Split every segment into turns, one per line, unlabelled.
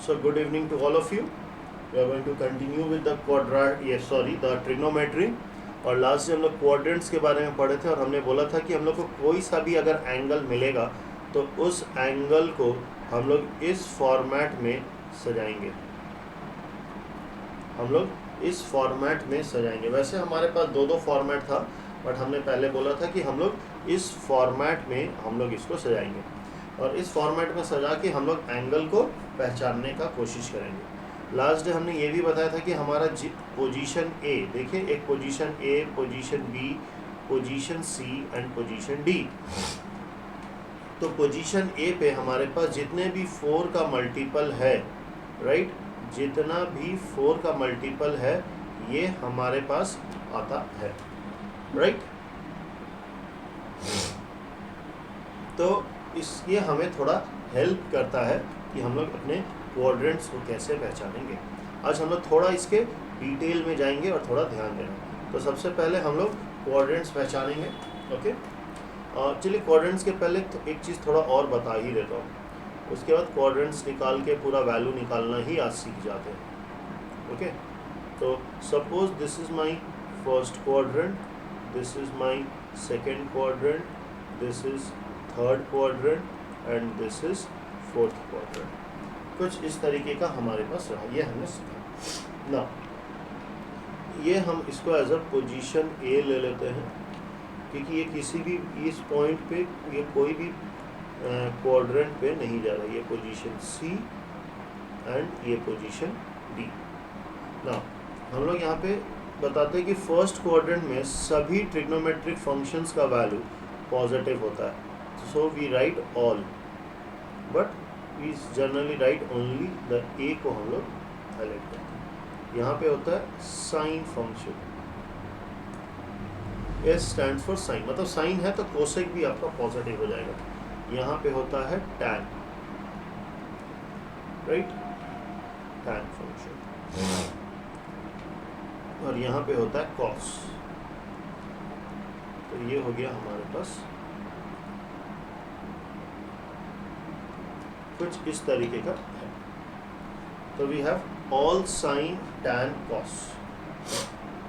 So good evening to all of you. We are going to continue with the the trigonometry. और last से हम लोग quadrants के बारे में पढ़े थे और हमने बोला था कि हम लोग को कोई सा भी अगर एंगल मिलेगा तो उस एंगल को हम लोग इस फॉर्मेट में सजाएंगे। हम लोग इस फॉर्मेट में सजाएंगे। वैसे हमारे पास दो फॉर्मेट था, बट हमने पहले बोला था कि हम लोग इस फॉर्मेट में हम लोग इसको सजाएंगे और इस फॉर्मेट में सजा के हम लोग एंगल को पहचानने का कोशिश करेंगे। लास्ट डे हमने ये भी बताया था कि हमारा पोजीशन ए, देखिए एक position A, position B, position C and position D. तो पोजीशन ए पे हमारे पास जितने भी 4 का मल्टीपल है, राइट, जितना भी 4 का मल्टीपल है ये हमारे पास आता है, राइट। तो इसलिए हमें थोड़ा हेल्प करता है कि हम लोग अपने क्वाड्रेंट्स को कैसे पहचानेंगे। आज हम लोग थोड़ा इसके डिटेल में जाएंगे और थोड़ा ध्यान देना। तो सबसे पहले हम लोग क्वाड्रेंट्स पहचानेंगे, ओके। चलिए क्वाड्रेंट्स के पहले एक चीज़ थोड़ा और बता ही देता हूँ, उसके बाद क्वाड्रेंट्स निकाल के पूरा वैल्यू निकालना ही आज सीख जाते हैं, ओके। तो suppose this is my first quadrant, this is my second quadrant, this is third quadrant and this is fourth quadrant. कुछ इस तरीके का हमारे पास रहा, ये हमने सीखा ना। ये हम इसको एज अ पोजीशन ए ले लेते हैं क्योंकि ये किसी भी इस पॉइंट पे ये कोई भी क्वाड्रेंट पे नहीं जा रहा। ये पोजीशन सी एंड ये पोजीशन डी। ना हम लोग यहाँ पे बताते हैं कि फर्स्ट क्वाड्रेंट में सभी ट्रिग्नोमेट्रिक फंक्शंस का वैल्यू पॉजिटिव होता है। So we write all, but we generally write only the A को हम लोग हाईलाइट करते हैं। यहाँ पे होता है sine function, S stands for sine, मतलब साइन है तो कोसेक भी आपका पॉजिटिव हो जाएगा। यहाँ पे होता है टैन, राइट, टैन फंक्शन, और यहाँ पे होता है कॉस। तो ये हो गया हमारे पास कुछ इस तरीके का है। तो we have all sine tan cos,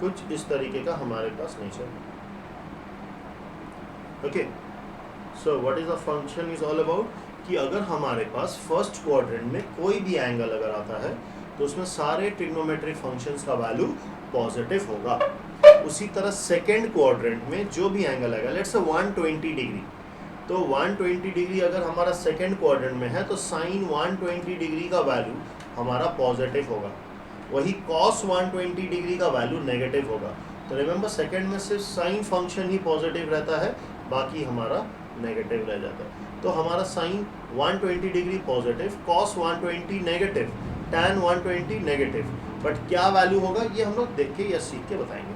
कुछ इस तरीके का हमारे पास नेचर है, okay. So what is the function is all about कि अगर हमारे पास फर्स्ट क्वाड्रेंट में कोई भी एंगल अगर आता है तो उसमें सारे ट्रिग्नोमेट्रिक फंक्शंस का वैल्यू पॉजिटिव होगा। उसी तरह सेकेंड क्वाड्रेंट में जो भी एंगल आएगा, लेट्स से 120 डिग्री, तो 120 डिग्री अगर हमारा सेकेंड क्वाड्रेंट में है तो साइन 120 डिग्री का वैल्यू हमारा पॉजिटिव होगा। वही कॉस 120 डिग्री का वैल्यू नेगेटिव होगा। तो रिमेंबर सेकेंड में सिर्फ साइन फंक्शन ही पॉजिटिव रहता है, बाकी हमारा नेगेटिव रह जाता है। तो हमारा sine 120 degree positive, cos 120 negative, tan 120 negative, but क्या वैल्यू होगा ये हम लोग देख के या सीख के बताएंगे।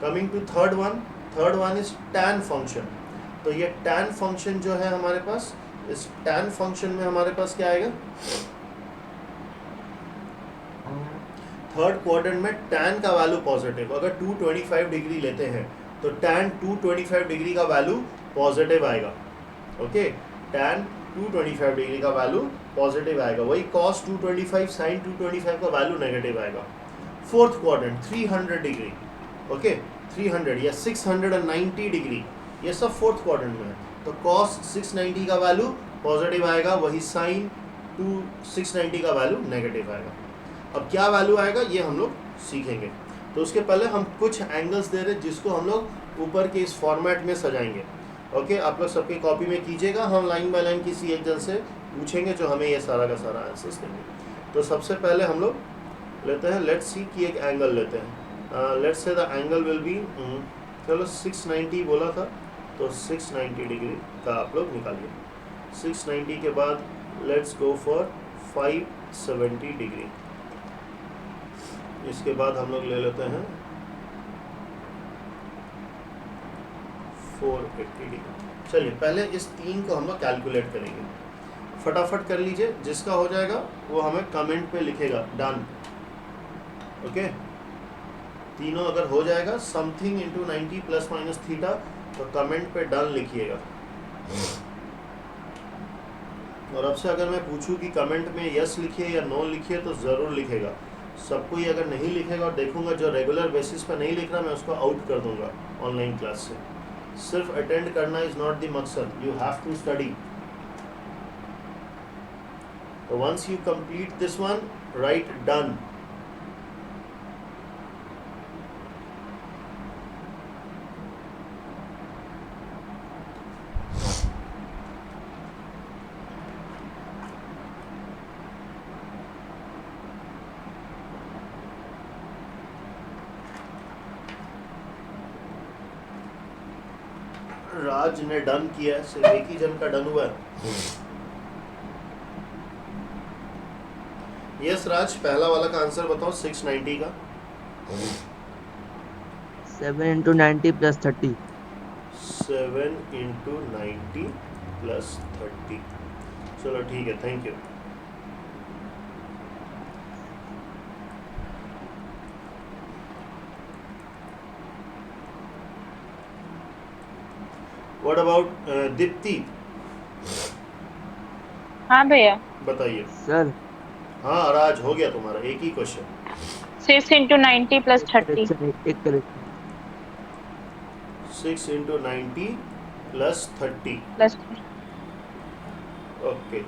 Coming to third one is tan function. तो ये टैन फंक्शन जो है हमारे पास, इस टैन फंक्शन में हमारे पास क्या आएगा, थर्ड क्वाड्रेंट में टैन का वैल्यू पॉजिटिव। अगर 225 डिग्री लेते हैं तो टैन 225 डिग्री का वैल्यू पॉजिटिव आएगा, ओके। टैन 225 डिग्री का वैल्यू पॉजिटिव आएगा। वही कॉस 225, साइन 225 का वैल्यू नेगेटिव आएगा। फोर्थ क्वाड्रेंट 300 डिग्री, ओके, 300 या 690 डिग्री, ये सब फोर्थ क्वाड्रेंट में है। तो कॉस 690 का वैल्यू पॉजिटिव आएगा, वही साइन 690 का वैल्यू नेगेटिव आएगा। अब क्या वैल्यू आएगा ये हम लोग सीखेंगे। तो उसके पहले हम कुछ एंगल्स दे रहे हैं जिसको हम लोग ऊपर के इस फॉर्मेट में सजाएंगे, ओके। आप लोग सबकी कॉपी में कीजिएगा, हम लाइन बाय लाइन किसी एक जन से पूछेंगे जो हमें ये सारा का सारा आंसर्स देंगे। तो सबसे पहले हम लोग लेते हैं, लेट्स सी कि एक एंगल लेते हैं। Let's say the angle will be, चलो 690 बोला था तो 690 डिग्री का आप लोग निकालिए। 690 के बाद लेट्स गो फॉर 570 डिग्री। इसके बाद हम लोग ले लेते हैं 480 डिग्री। चलिए पहले इस तीन को हम लोग कैलकुलेट करेंगे, फटाफट कर लीजिए। जिसका हो जाएगा वो हमें कमेंट पे लिखेगा डन, ओके। तीनों अगर हो जाएगा something into 90 plus minus theta, तो कमेंट पे डन लिखिएगा। और अब से अगर मैं पूछूं कि कमेंट में यस लिखिए या नो लिखिए तो ज़रूर लिखेगा। सब कोई अगर नहीं लिखेगा और देखूंगा जो रेगुलर बेसिस पर नहीं लिख रहा, मैं उसको आउट कर दूंगा ऑनलाइन क्लास से। सिर्फ अटेंड करना इज़ नॉट द मकसद, यू हैव टू स्टडी। तो once you complete this one, right done. Raj ने डन किया है, सिर्फ एक ही जन का डन हुआ है। यस राज, पहला वाला का आंसर बताओ 690 का।
7 into 90 plus 30.
7 into 90 plus 30। चलो ठीक है, thank you. What about Deepti,
हाँ भैया।
बताइए।
Sir,
हाँ राज, हो गया तुम्हारा एक ही क्वेश्चन।
6 into 90 plus 30
एक correction.
6 into 90 plus 30।
plus
okay.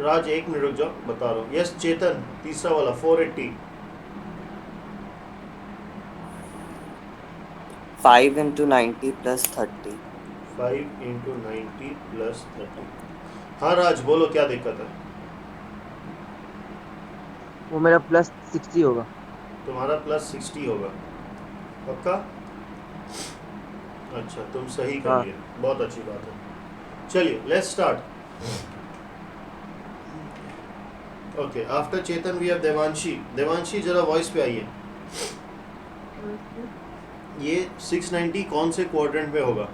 Raj एक मिनट रुक जाओ, बता रहा हूँ। यस चेतन, तीसरा वाला 480।
5 into 90 plus 30.
5 into 90 plus 30। हाँ राज बोलो, क्या दिक्कत है?
वो मेरा प्लस 60 होगा।
तुम्हारा प्लस 60 होगा पक्का? अच्छा, तुम सही कर
हाँ।
लिए, बहुत अच्छी बात है। चलिए let's start. Okay, after Chetan we have Devanshi. Devanshi जरा वॉइस पे आइए। ये 690 कौन से क्वाड्रेंट में होगा?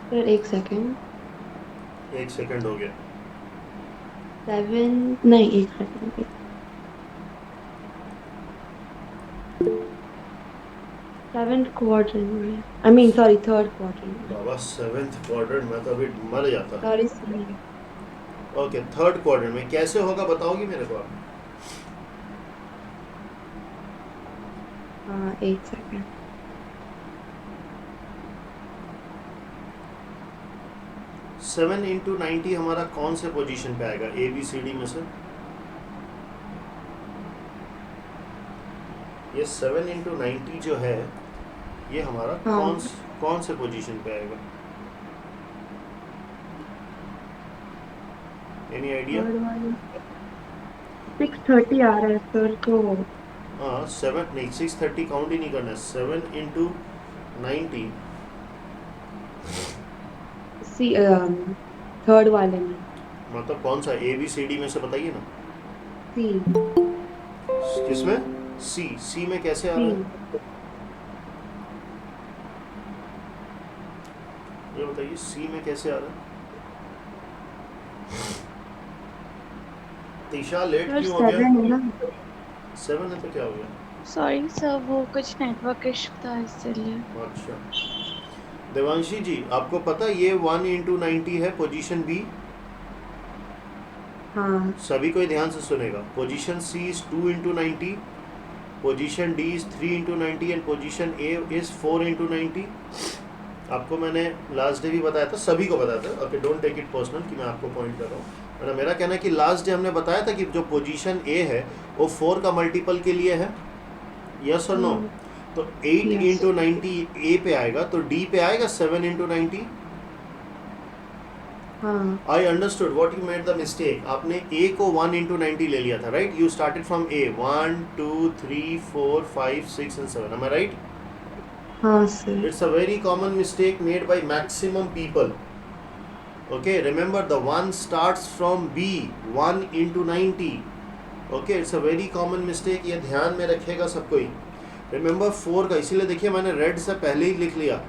सर एक सेकेंड।
एक सेकंड हो गया।
7 नहीं, एक सेकेंड। 7th क्वाड्रेंट में, I mean sorry 3rd quadrant में।
बाबा 7th क्वाड्रेंट में तो अभी मर जाता।
Sorry sorry.
Okay, 3rd quadrant में कैसे होगा बताओगी मेरे को आप?
हाँ एक सेकेंड।
सेवन इंटू 90 हमारा कौन से पोजीशन पे आएगा ए बी सी डी में से? ये 7 इंटू 90 जो है ये हमारा
हाँ।
कौन से पोजीशन पे आएगा? Any idea?
630 आ रहा है सर, तो
हाँ 7 नहीं, 630 काउंट ही नहीं करना है। 7 इंटू 90
3rd वाले में
मतलब कौन सा? ए बी सी डी में से बताइए ना।
C।
किसमें? सी में कैसे आ रहा है ये बताइए, सी में कैसे आ रहा है? तीशा लेट
सर
क्यों हो
7 है
गया?
ना।
7 है तो क्या हो गया?
सॉरी सर, वो कुछ नेटवर्क इशू था इसलिए।
अच्छा देवांशी जी, आपको पता ये 1 इंटू 90 है पोजीशन बी?
हाँ
सभी कोई ध्यान से सुनेगा। Position C is 2 into 90, position D is 3 into 90 and position A is 4 into 90। आपको मैंने लास्ट डे भी बताया था, सभी को बताया था। Okay, don't take it personal कि मैं आपको पॉइंट कर रहा हूँ। और मेरा कहना है कि लास्ट डे हमने बताया था कि जो पोजीशन ए है वो 4 का मल्टीपल के लिए है, यस और नो? तो 8
Yes.
इंटू 90 ए पे आएगा, तो डी पे आएगा 7 इंटू 90।
हाँ
I understood what you made the mistake. आपने ए को 1 इंटू 90 ले लिया था, right? You started from A 1 2 3 4 5 6 and 7, am I right?
हाँ sir.
It's a very common mistake made by maximum people. Okay, remember the 1 starts from B, 1 into 90. Okay, it's a very common mistake, ये ध्यान में रखेगा सब कोई। Remember 4 का, इसीलिए देखिए मैंने रेड से पहले ही लिख लिया,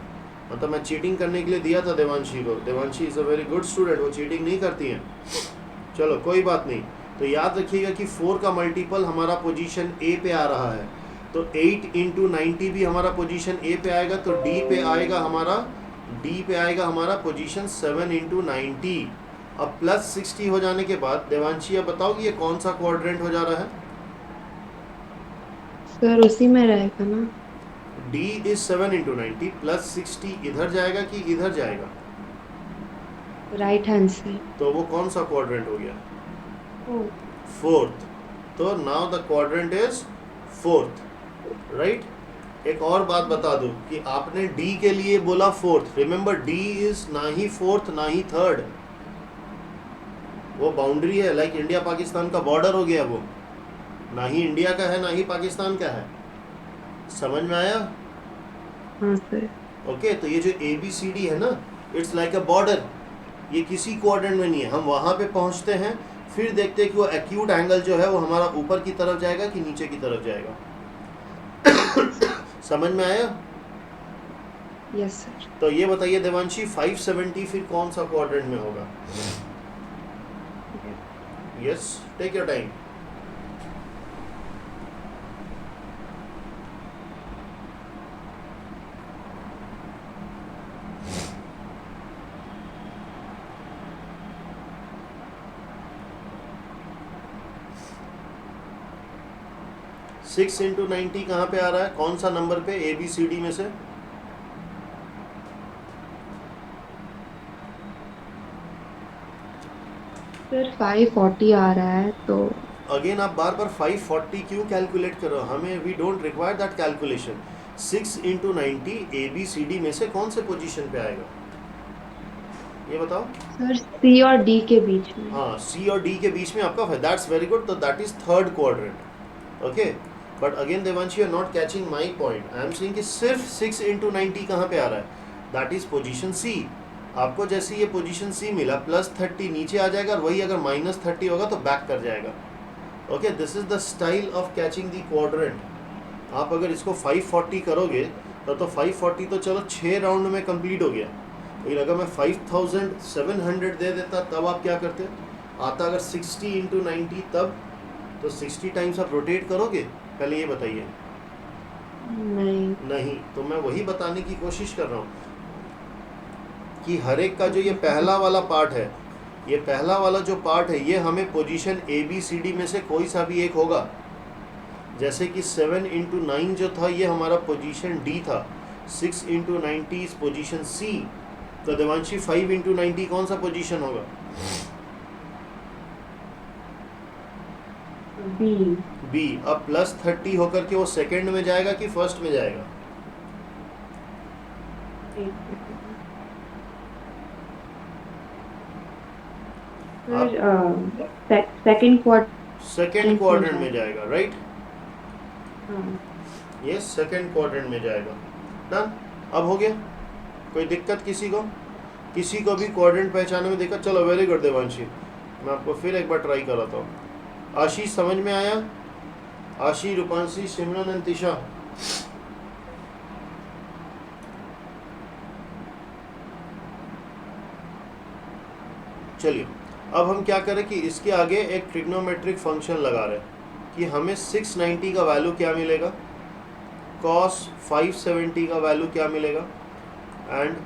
मतलब मैं चीटिंग करने के लिए दिया था देवांशी को। Devanshi is a very good student, वो चीटिंग नहीं करती हैं। चलो कोई बात नहीं। तो याद रखिएगा कि 4 का मल्टीपल हमारा पोजीशन ए पे आ रहा है, तो 8 इंटू 90 भी हमारा पोजीशन ए पे आएगा, तो डी पे आएगा हमारा पोजीशन 7 इंटू 90। अब प्लस 60 हो जाने के बाद देवांशी अब बताओ कि ये कौन सा क्वाड्रेंट हो जा रहा है?
सर उसी में रहेगा ना?
डी इज 7 इंटू 90 प्लस 60 इधर जाएगा कि इधर जाएगा?
राइट हैंड से।
तो वो कौन सा क्वाड्रेंट हो गया?
ओह,
फोर्थ। तो now the quadrant is fourth, right. एक और बात बता दूं कि आपने डी के लिए बोला फोर्थ, रिमेंबर डी इज ना ही फोर्थ ना ही थर्ड, वो बाउंड्री है, लाइक इंडिया पाकिस्तान का बॉर्डर हो गया, वो ना ही इंडिया का है ना ही पाकिस्तान का है। समझ में आया?
हाँ सर।
ओके, तो ये जो ए बी सी डी है ना, इट्स लाइक अ बॉर्डर, ये किसी क्वाड्रेंट में नहीं है। हम वहां पे पहुंचते हैं, फिर देखते हैं कि वो एक्यूट एंगल जो है वो हमारा ऊपर की तरफ जाएगा कि नीचे की तरफ जाएगा। समझ में आया?
Yes sir.
तो ये बताइए देवांशी, 570 फिर कौन सा क्वाड्रेंट में होगा? Yes, take your time. Six into 90 कहाँ पे आ रहा है, कौन सा नंबर पे ए बी सी डी में से?
सर 540 आ रहा है, तो
अगेन आप बार बार 540 क्यों कैलकुलेट कर रहे हो? हमें we don't require that calculation. 6 into 90 A B C D में से कौन से पोजीशन पे आएगा, ये बताओ।
सर सी और डी के बीच में।
हाँ, सी और डी के बीच में आपका है, दैट्स वेरी गुड। तो that is third quadrant, okay. But again Devanshi, you are not catching my point. I am saying कि सिर्फ 6 इंटू 90 कहाँ पे आ रहा है? दैट इज पोजीशन सी। आपको जैसे ये पोजीशन सी मिला, प्लस 30 नीचे आ जाएगा, और वही अगर माइनस 30 होगा तो बैक कर जाएगा। Okay, this is the style of catching the quadrant. आप अगर इसको 540 करोगे तो 540 तो चलो 6 राउंड में कंप्लीट हो गया, लेकिन अगर मैं 5700 दे देता तब आप क्या करते? आता अगर 60 इंटू 90 तब, तो 60 टाइम्स आप रोटेट करोगे? पहले ये बताइए। नहीं, तो मैं वही बताने की कोशिश कर रहा हूँ कि हर एक का जो ये पहला वाला पार्ट है, ये पहला वाला जो पार्ट है, ये हमें position A B C D में से कोई सा भी एक होगा। जैसे कि 7 इंटू 9 जो था ये हमारा पोजीशन डी था, 6 इंटू 90 इज पोजीशन सी। तो देवांशी 5 इंटू 90 कौन सा पोजीशन होगा?
बी।
बी। अब प्लस 30 होकर के वो सेकंड में जाएगा कि फर्स्ट में जाएगा?
सर सेकंड
क्वाड्रेंट में जाएगा, राइट?
हाँ।
ये सेकंड क्वाड्रेंट में जाएगा। डन। अब हो गया? कोई दिक्कत किसी को? किसी को भी क्वाड्रेंट पहचानने में दिक्कत? चलो वेरी गुड देवांशी, मैं आपको फिर एक बार ट्राई कराता हूँ। आशीष समझ में आया? आशी, रूपांशी, सिमरन एंड तिशा। चलिए, अब हम क्या करें कि इसके आगे एक ट्रिग्नोमेट्रिक फंक्शन लगा रहे हैं कि हमें 690 का वैल्यू क्या मिलेगा, cos 570 का वैल्यू क्या मिलेगा, एंड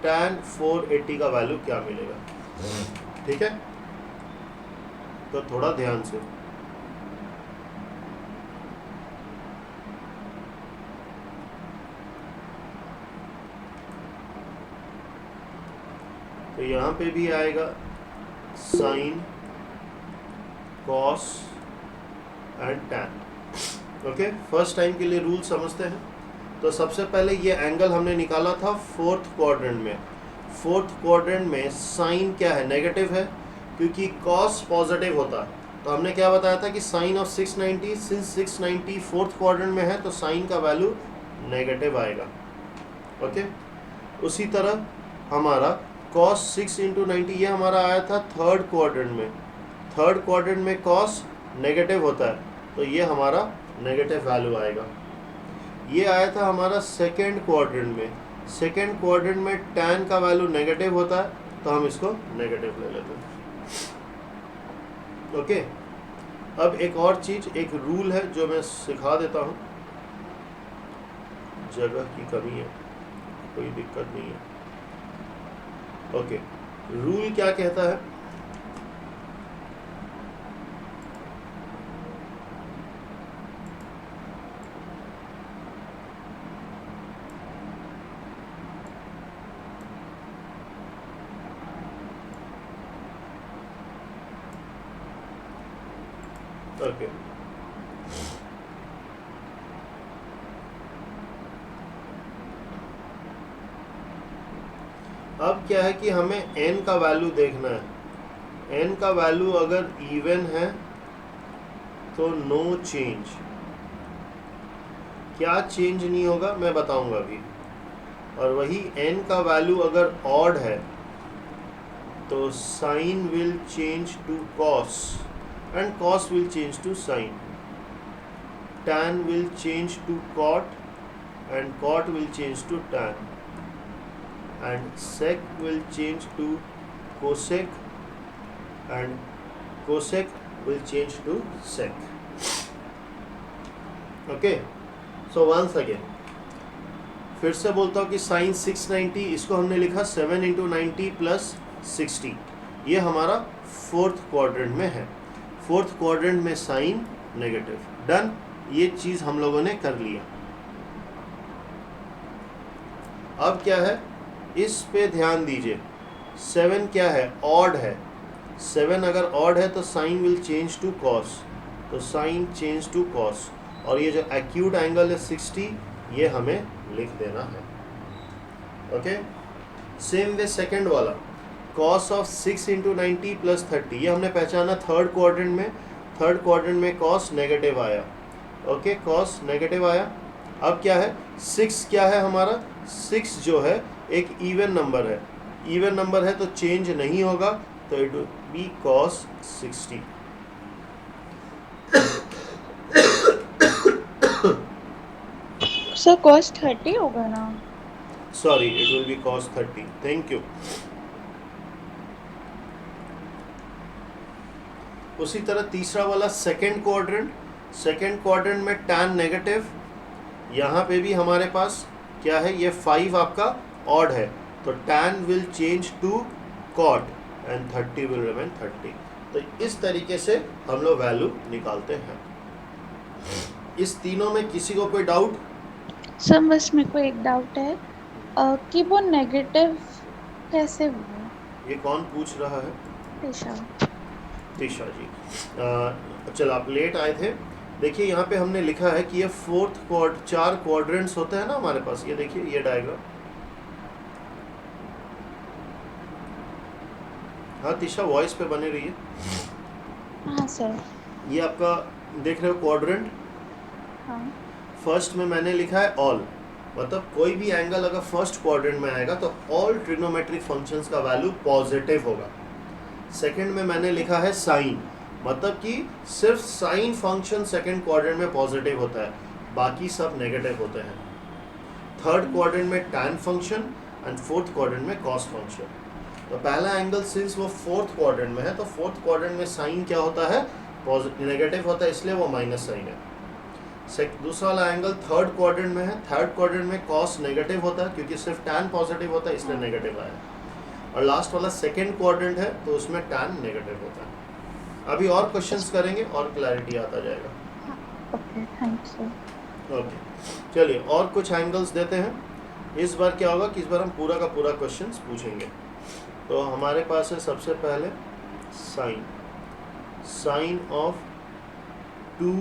tan 480 का वैल्यू क्या मिलेगा। ठीक है, तो थोड़ा ध्यान से। तो यहाँ पे भी आएगा sine, cos and tan. Okay, first time के लिए रूल समझते हैं। तो सबसे पहले ये एंगल हमने निकाला था फोर्थ क्वाड्रेंट में। फोर्थ क्वाड्रेंट में साइन क्या है? नेगेटिव है, क्योंकि कॉस पॉजिटिव होता है। तो हमने क्या बताया था कि sine of 690, since 690 fourth quadrant में है तो साइन का वैल्यू नेगेटिव आएगा। ओके, उसी तरह हमारा cos 6 इंटू 90 ये हमारा आया था थर्ड क्वाड्रेंट में। थर्ड क्वाड्रेंट में cos नेगेटिव होता है, तो ये हमारा नेगेटिव वैल्यू आएगा। ये आया था हमारा सेकेंड क्वाड्रेंट में। सेकेंड क्वाड्रेंट में tan का वैल्यू नेगेटिव होता है, तो हम इसको नेगेटिव ले लेते हैं। ओके, अब एक और चीज़, एक रूल है जो मैं सिखा देता हूँ। जगह की कमी है, कोई दिक्कत नहीं है। ओके, रूल क्या कहता है? ओके, अब क्या है कि हमें n का वैल्यू देखना है। n का वैल्यू अगर इवन है तो नो चेंज। क्या चेंज नहीं होगा मैं बताऊंगा अभी। और वही n का वैल्यू अगर ऑड है तो sign will change to cos and cos will change to sine. tan will change to cot and cot will change to tan, and sec will change to cosec and cosec will change to sec. Okay, so once again फिर से बोलता हूँ कि sign 690 इसको हमने लिखा 7 into 90 plus 60। ये हमारा फोर्थ क्वाड्रेंट में है। फोर्थ क्वाड्रेंट में साइन नेगेटिव। डन, ये चीज़ हम लोगों ने कर लिया। अब क्या है, इस पे ध्यान दीजिए। 7 क्या है, ऑड है। 7 अगर ऑड है तो sign will change to cos, तो साइन चेंज टू कॉस। और ये जो एक्यूट एंगल है 60, ये हमें लिख देना है। ओके, सेम वे सेकेंड वाला कॉस ऑफ 6 इंटू 90 प्लस 30, ये हमने पहचाना थर्ड क्वाड्रेंट में। थर्ड क्वाड्रेंट में कॉस नेगेटिव आया। ओके, कॉस नेगेटिव आया। अब क्या है, 6 क्या है हमारा, 6 जो है एक इवन नंबर है। इवन नंबर है तो चेंज नहीं होगा, तो it will B cos 60।
Sir cos 30 होगा ना?
Sorry, it will B cos 30। Thank you. उसी तरह तीसरा वाला सेकेंड क्वाड्रेंट। सेकेंड क्वाड्रेंट में tan नेगेटिव, यहाँ पे भी हमारे पास क्या है, ये 5 आपका ऑड है, तो tan will change to cot and 30 will remain 30। तो इस तरीके से हम लोग वैल्यू निकालते हैं। इस तीनों में किसी को कोई डाउट?
सर बस मेरे को एक डाउट है कि वो नेगेटिव कैसे हुआ?
ये कौन पूछ रहा है?
दिशा।
दिशा जी। चल, आप लेट आए थे। देखिए यहाँ पे हमने लिखा है कि ये फोर्थ 4 क्वाड्रेंट्स होते हैं ना हमारे पास। ये देखिए, ये डायग्राम। हाँ तिशा, वॉइस पे बने रहिए।
हाँ सर।
ये आपका देख रहे हो क्वाड्रेंट।
हाँ।
फर्स्ट में मैंने लिखा है ऑल, मतलब कोई भी एंगल अगर फर्स्ट क्वाड्रेंट में आएगा तो ऑल ट्रिग्नोमेट्रिक फंक्शंस का वैल्यू पॉजिटिव होगा। सेकंड में मैंने लिखा है साइन, मतलब कि सिर्फ साइन फंक्शन सेकंड क्वाड्रेंट में पॉजिटिव होता है, बाकी सब नेगेटिव होते हैं। थर्ड क्वाड्रेंट में tan function and fourth quadrant में कॉस फंक्शन। तो पहला एंगल सिंस वो फोर्थ क्वाड्रेंट में है, तो फोर्थ क्वाड्रेंट में साइन क्या होता है, नेगेटिव होता है, इसलिए वो माइनस साइन है। दूसरा वाला एंगल थर्ड क्वाड्रेंट में है। थर्ड क्वाड्रेंट में कॉस नेगेटिव होता है क्योंकि सिर्फ टैन पॉजिटिव होता है, इसलिए नेगेटिव आया। और लास्ट वाला सेकंड क्वाड्रेंट है, तो उसमें टैन नेगेटिव होता है। अभी और क्वेश्चंस करेंगे और क्लैरिटी आता जाएगा।
Okay, thank you.
ओके, चलिए और कुछ एंगल्स देते हैं। इस बार क्या होगा कि इस बार हम पूरा का पूरा क्वेश्चंस पूछेंगे। तो हमारे पास है सबसे पहले sine. Sine of 2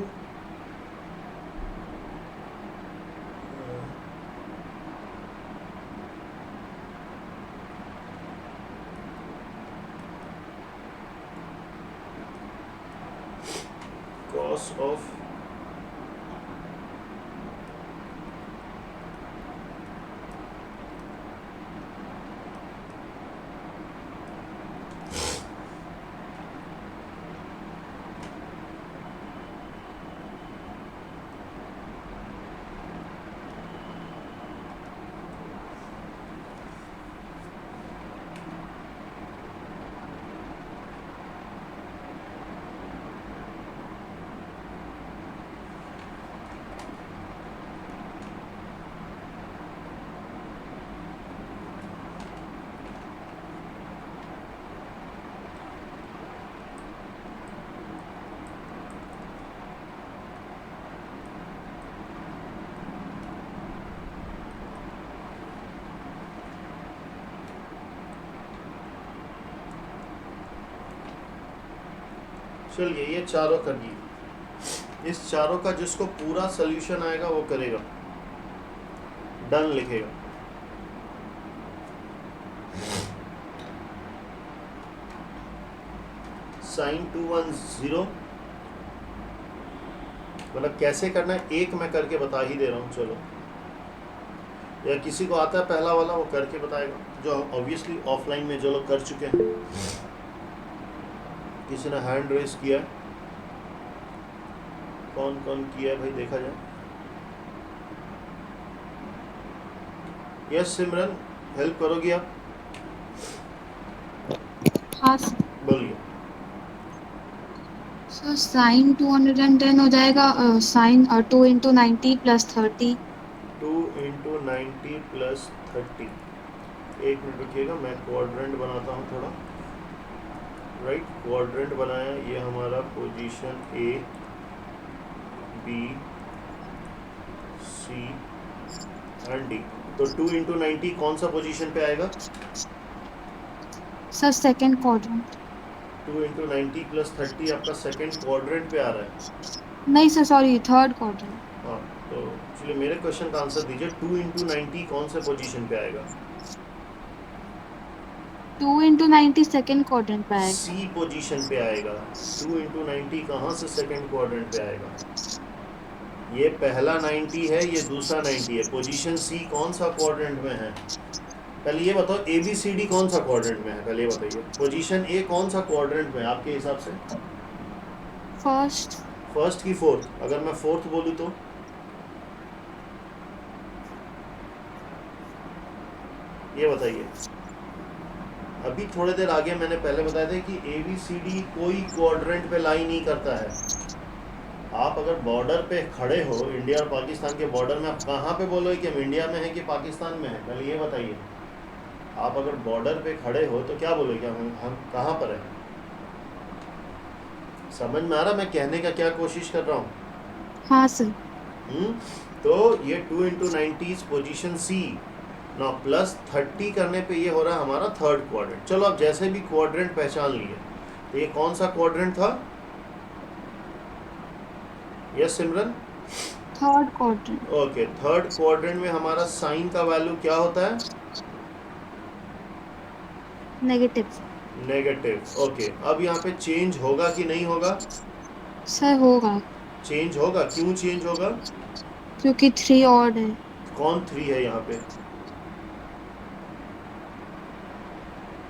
cos of चलिए ये चारों कर दिए। इस चारों का जिसको पूरा सोल्यूशन आएगा वो करेगा, डन लिखेगा। sin 210 मतलब कैसे करना है एक मैं करके बता ही दे रहा हूँ। चलो, या किसी को आता है पहला वाला वो करके बताएगा, जो ऑब्वियसली ऑफलाइन में जो लोग कर चुके हैं। किसी ने हैंड रेस किया है? कौन कौन किया है भाई, देखा जाए। यस सिमरन, हेल्प करोगी आप?
हाँ सर।
बोलिए।
सर साइन 210 हो जाएगा, sine 2 into 90 plus 30।
2 into 90 plus 30। एक मिनट रुकिएगा, मैं क्वाड्रेंट बनाता हूँ थोड़ा। राइट, क्वाड्रेंट बनाया, ये हमारा position A B C and D. तो 2 इंटू 90 कौन सा पोजीशन पे आएगा?
Sir second quadrant.
2 into 90 plus 30 आपका सेकेंड क्वाड्रेंट पे आ रहा है।
नहीं सर, सॉरी, थर्ड क्वाड्रेंट।
हाँ, तो चलिए मेरे क्वेश्चन का आंसर दीजिए। 2 इंटू 90 कौन से पोजीशन पे आएगा?
2 इंटू 90 सेकंड क्वाड्रेंट पे आएगा।
सी पोजीशन पे आएगा। 2 इंटू 90 कहाँ से सेकंड क्वाड्रेंट पे आएगा? ये पहला 90 है, ये दूसरा 90 है। पोजीशन सी कौन सा क्वाड्रेंट में है? पहले ये बताओ, ए बी सी डी कौन सा क्वाड्रेंट में है? पहले ये बताइए। पोजीशन ए कौन सा क्वाड्रेंट में है आपके हिसाब से?
फर्स्ट।
फर्स्ट की फोर्थ? अगर मैं फोर्थ बोलूँ तो? ये बताइए। अभी थोड़ी देर आगे मैंने पहले बताया था कि ए बी सी डी कोई क्वाड्रेंट पे लाई नहीं करता है। आप अगर बॉर्डर पे खड़े हो, इंडिया और पाकिस्तान के बॉर्डर में, आप कहाँ पे बोलोगे कि हम इंडिया में हैं कि पाकिस्तान में हैं? पहले ये बताइए। आप अगर बॉर्डर पे खड़े हो तो क्या बोलोगे, हम कहाँ पर हैं? समझ में आ रहा मैं कहने का क्या कोशिश कर रहा हूँ?
हाँ सर।
तो ये 2 इंटू 90 पोजिशन सी ना प्लस 30 करने पे ये हो रहा है हमारा थर्ड क्वाड्रेंट। चलो अब जैसे भी क्वाड्रेंट पहचान लिए, तो ये कौन सा क्वाड्रेंट था? Yes Simran?
Third quadrant.
Okay, third quadrant में हमारा साइन का वैल्यू क्या होता है?
नेगेटिव।
नेगेटिव। ओके, अब यहाँ पे चेंज होगा कि नहीं होगा?
सर होगा।
चेंज होगा। क्यों चेंज होगा?
क्योंकि 3 ऑड है।
कौन 3 है यहाँ पे?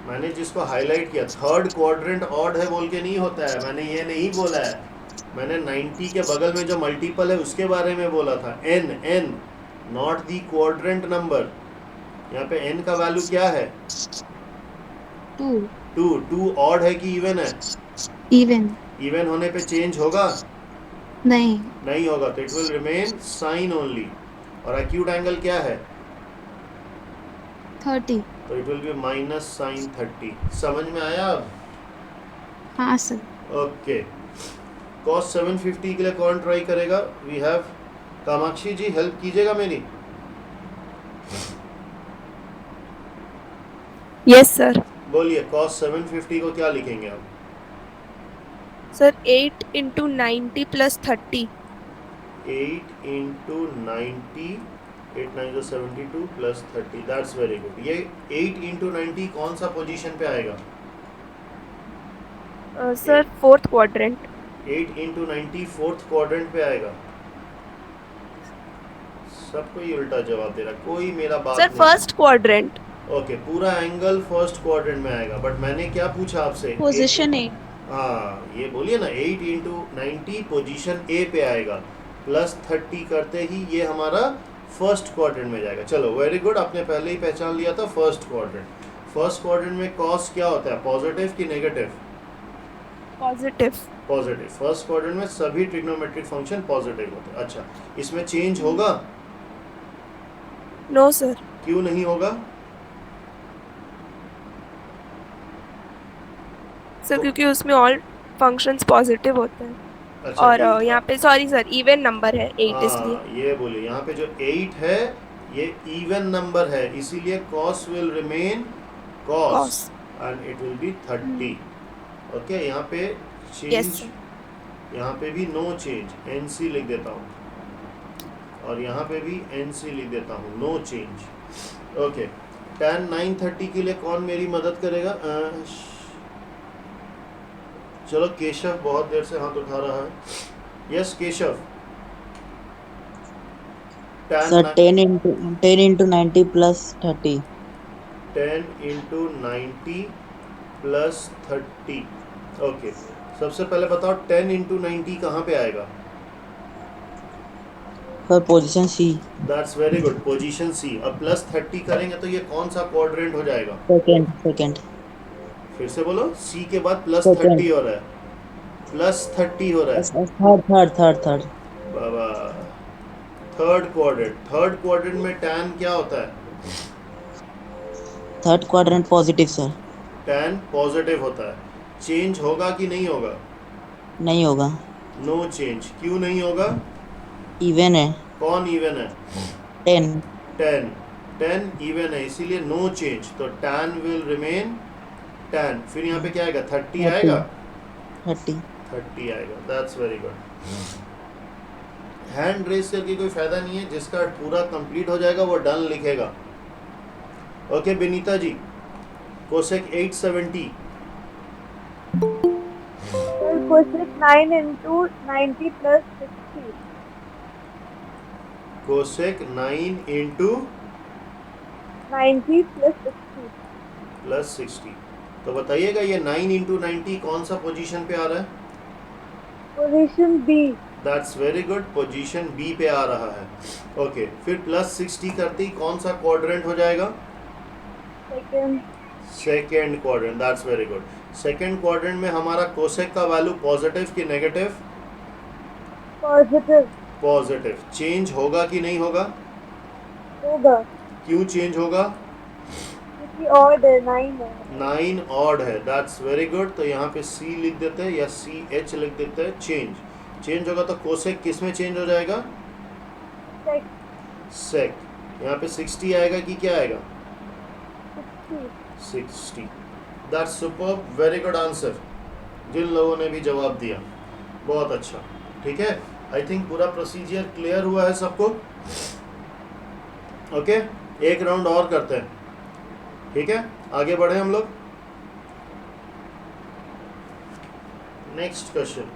मैंने जिसको हाईलाइट किया, थर्ड क्वाड्रेंट ऑड है बोल के नहीं होता है, मैंने ये नहीं बोला है। मैंने 90 के बगल में जो मल्टीपल है उसके बारे में बोला था। n not the quadrant number. यहाँ पे n का वैल्यू क्या है? 2 ऑड है कि इवन है?
इवन।
इवन होने पे चेंज होगा?
नहीं
होगा, तो it will remain sine only. और एक्यूट एंगल क्या है?
30।
तो it will be minus sine 30। समझ में आया अब?
हाँ सर।
ओके, कॉस 750 के लिए कौन ट्राई करेगा? We have Kamakshi ji, help कीजिएगा मेरी।
Yes sir.
बोलिए, कॉस 750 को क्या लिखेंगे आप?
Sir 8 into 90 plus 30।
8 into 90, 8 9 72 plus 30। That's very good. ये 8 इंटू 90 कौन सा पोजीशन पे आएगा?
Sir fourth quadrant.
8 into 90 fourth quadrant पे आएगा। सबको ही उल्टा जवाब दे रहा, कोई मेरा बात
सर
नहीं।
First quadrant.
ओके, पूरा एंगल फर्स्ट क्वाड्रेंट में आएगा, बट मैंने क्या पूछा आपसे?
Position A.
हाँ, ये बोलिए ना, 8 इंटू 90 पोजिशन ए पे आएगा, प्लस 30 करते ही ये हमारा फर्स्ट क्वाड्रेंट में जाएगा। चलो वेरी गुड, आपने पहले ही पहचान लिया था फर्स्ट क्वाड्रेंट। फर्स्ट क्वाड्रेंट में कॉस क्या होता है, पॉजिटिव कि negative?
Positive.
Positive. First quadrant में सभी ट्रिग्नोमेट्रिक फंक्शन पॉजिटिव होते हैं। अच्छा, इसमें चेंज होगा?
No sir.
क्यों नहीं होगा?
सर क्योंकि उसमें ऑल फंक्शंस पॉजिटिव होते हैं।
अच्छा,
और यहाँ पे सॉरी सर, इवन नंबर है 8 इसलिए।
ये बोलिए, यहाँ पे जो 8 है ये इवन नंबर है, इसीलिए cos will remain cos
Cos।
And it will B 30। Okay, यहाँ पे
Yes,
चेंज,
sir.
यहाँ पे भी नो चेंज, NC लिख देता हूँ, और यहाँ पे भी NC लिख देता हूँ, नो चेंज। ओके, tan 930 के लिए कौन मेरी मदद करेगा? चलो केशव बहुत देर से हाथ उठा रहा है। Yes Keshav.
Sir
tan
10 into 90 plus 30
10 into 90 plus 30। Okay, सबसे पहले बताओ 10 into 90 कहाँ पे आएगा?
Sir position C
that's very good, position C. अब प्लस 30 करेंगे तो ये कौन सा क्वाड्रेंट हो जाएगा?
सेकंड
फिर से बोलो, सी के बाद प्लस
सेकंड
30 हो रहा है, प्लस 30 हो रहा है।
थर्ड
बाबा, थर्ड क्वाड्रेंट। थर्ड क्वाड्रेंट में टैन क्या होता है?
Third quadrant positive sir.
Tan positive होता है। चेंज होगा कि नहीं होगा?
नहीं होगा,
नो चेंज। क्यों नहीं होगा?
इवन है।
कौन इवन है?
10
10। 10 इवन है, इसीलिए नो चेंज। तो टैन विल रिमेन टैन। फिर यहाँ पे क्या आएगा? 30 आएगा।
30
आएगा। That's very good. Hand raise करके कोई फायदा नहीं है, जिसका पूरा कंप्लीट हो जाएगा वो डन लिखेगा। Okay Benita ji, cosec 870।
cosec 9 into 90 plus 60
cosec 9 into
90 plus 60
plus 60। तो बताइएगा ये 9 इंटू 90 कौन सा पोजीशन पे आ रहा है?
position B
that's very good, position B पे आ रहा है। ओके, फिर प्लस 60 करते ही कौन सा क्वाड्रेंट हो जाएगा?
second
second quadrant. That's very good. Second quadrant में हमारा कोसेक का वैल्यू पॉजिटिव कि नेगेटिव?
positive
positive. चेंज होगा कि नहीं होगा?
होगा
क्यों चेंज होगा?
क्योंकि odd है 9 है
9 ऑड है। That's very good. तो यहाँ पे सी लिख देते हैं या CH लिख देते हैं। चेंज होगा तो कोसेक किस में चेंज हो जाएगा?
sec
सेक। यहाँ पे 60 आएगा कि क्या आएगा?
60
60। That's superb, very good answer. जिन लोगों ने भी जवाब दिया, बहुत अच्छा। ठीक है, आई थिंक पूरा प्रोसीजर क्लियर हुआ है सबको। ओके, एक राउंड और करते हैं। ठीक है, आगे बढ़े हम लोग। Next question.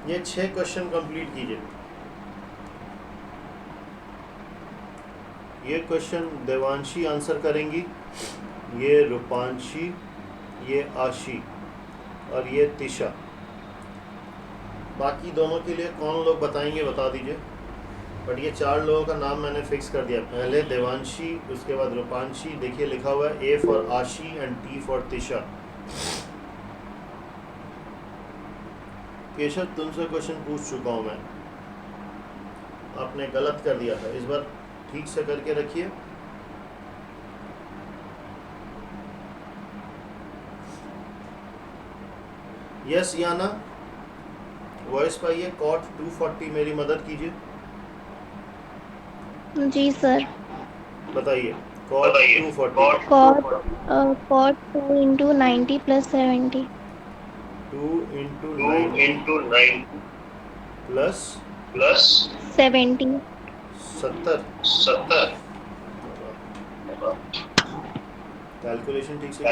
ये 6 क्वेश्चन कंप्लीट कीजिए। ये क्वेश्चन देवांशी आंसर करेंगी, ये रूपांशी, ये आशी और ये तिशा। बाकी दोनों के लिए कौन लोग बताएंगे बता दीजिए। बट ये 4 लोगों का नाम मैंने फिक्स कर दिया। पहले देवांशी, उसके बाद रूपांशी, देखिए लिखा हुआ है A फॉर आशी and T for Tisha. Keshav, तुमसे क्वेश्चन पूछ चुका हूँ मैं, आपने गलत कर दिया था। इस बार ठीक से करके रखिए। यस याना, वॉइस पाइए। कॉट 240 मेरी मदद कीजिए।
जी सर।
बताइए cot 240।
Cot 2 into 90 plus 70।
2 into 9 plus
70।
70। Calculation ठीक से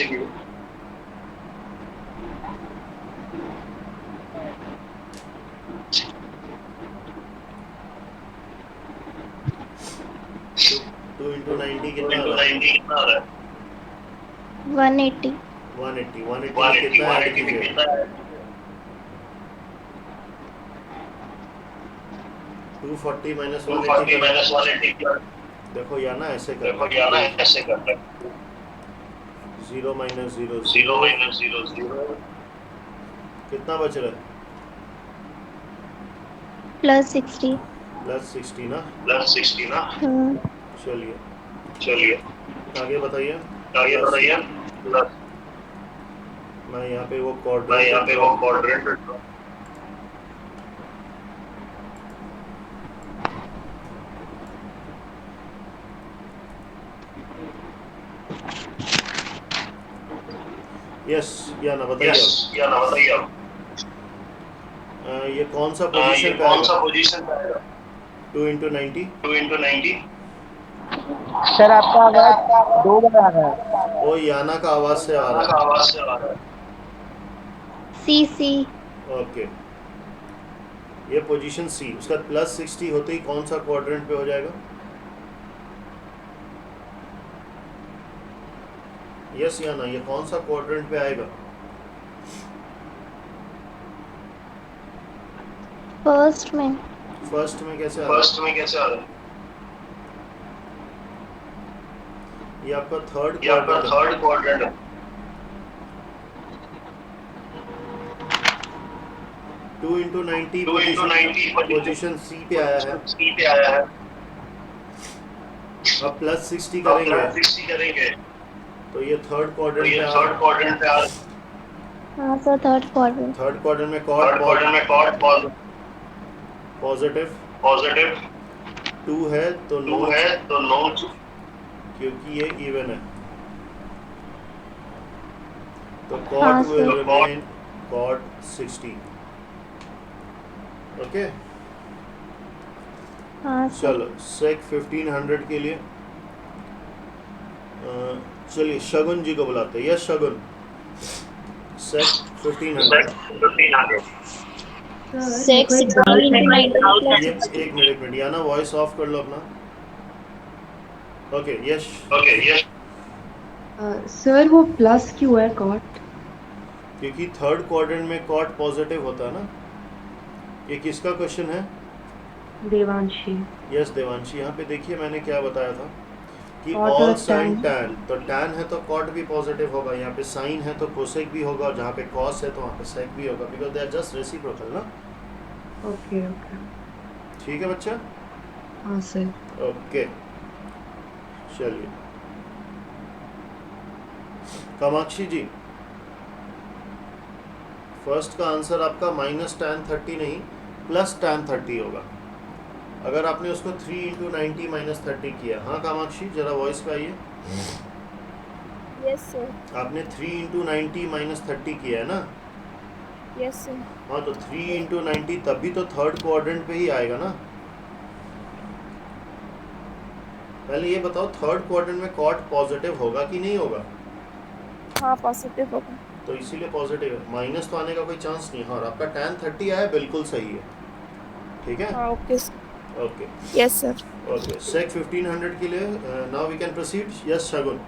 कीजिए। टू इंटू 90 कितना आ रहा है?
180।
180 कितना ऐड कीजिए? 240 माइनस 180। देखो या ना ऐसे कर, 0 माइनस 0 कितना बच रहा है?
प्लस 60।
प्लस 60 ना।
हाँ।
चलिए आगे बताइए। प्लस मैं यहाँ पे वो क्वाड्रेंट यस या ना बताइए आप। ये कौन सा पोजीशन पे आएगा? 2 इंटू 90।
सर आपका आवाज 2 बार आ रहा है।
वो याना का आवाज से आ रहा है।
सी।
ओके, ये पोजीशन सी, उसका प्लस 60 होते ही कौन सा क्वाड्रेंट पे हो जाएगा? यस या ना, ये कौन सा क्वाड्रेंट पे आएगा?
फर्स्ट में।
कैसे आ रहा है? ये आपका थर्ड क्वाड्रेंट है। 2 इंटू 90 पोजीशन सी पे आया है। अब प्लस 60 करेंगे तो ये थर्ड क्वाड्रेंट पे आ रहा है।
हाँ sir, third quadrant.
Third quadrant में कॉट पॉजिटिव 2 है तो नो क्योंकि ये इवन है तो
हाँ,
cot will
sir.
Remain cot 60। Okay
हाँ सर।
चलो सेक 1500 के लिए चलिए शगुन जी को बुलाते हैं। यस शगुन, सेक 1500।
सेक 16 इंटू 90
ये
प्लस
एक मिनट याना वॉइस ऑफ कर लो अपना। ओके यस
सर वो प्लस क्यों है कॉट?
क्योंकि थर्ड क्वाड्रेंट में कॉट पॉजिटिव होता है ना। ये किसका क्वेश्चन है?
देवांशी।
यस देवांशी, यहाँ पे देखिए मैंने क्या बताया था कि
Cot
ऑल
और
साइन
tan।
टैन, तो टैन है तो कॉट भी पॉजिटिव होगा, यहाँ पे साइन है तो कोसेक भी होगा और जहाँ पे कॉस है तो वहाँ पे सेक भी होगा, because they are just reciprocal ना।
ओके।
ठीक है बच्चा?
हाँ सर।
ओके चलिए कामाक्षी जी, फर्स्ट का आंसर आपका माइनस tan 30 नहीं प्लस tan 30 होगा अगर आपने उसको 3 इंटू 90 माइनस 30 किया। हाँ कामाक्षी जरा वॉइस पे आइए।
Yes sir.
आपने 3 इंटू 90 माइनस 30 किया है ना?
Yes sir.
हाँ तो 3 इंटू 90 तभी तो थर्ड क्वाड्रेंट पे ही आएगा ना। पहले ये बताओ थर्ड क्वाड्रेंट में कॉट पॉजिटिव होगा कि नहीं होगा?
हाँ पॉजिटिव होगा।
तो इसीलिए पॉजिटिव है, माइनस तो आने का कोई चांस नहीं है। और आपका tan 30 आया बिल्कुल सही है। ठीक है
हाँ okay
okay
yes sir.
Okay sec 1500 के लिए now we can proceed. Yes Shagun.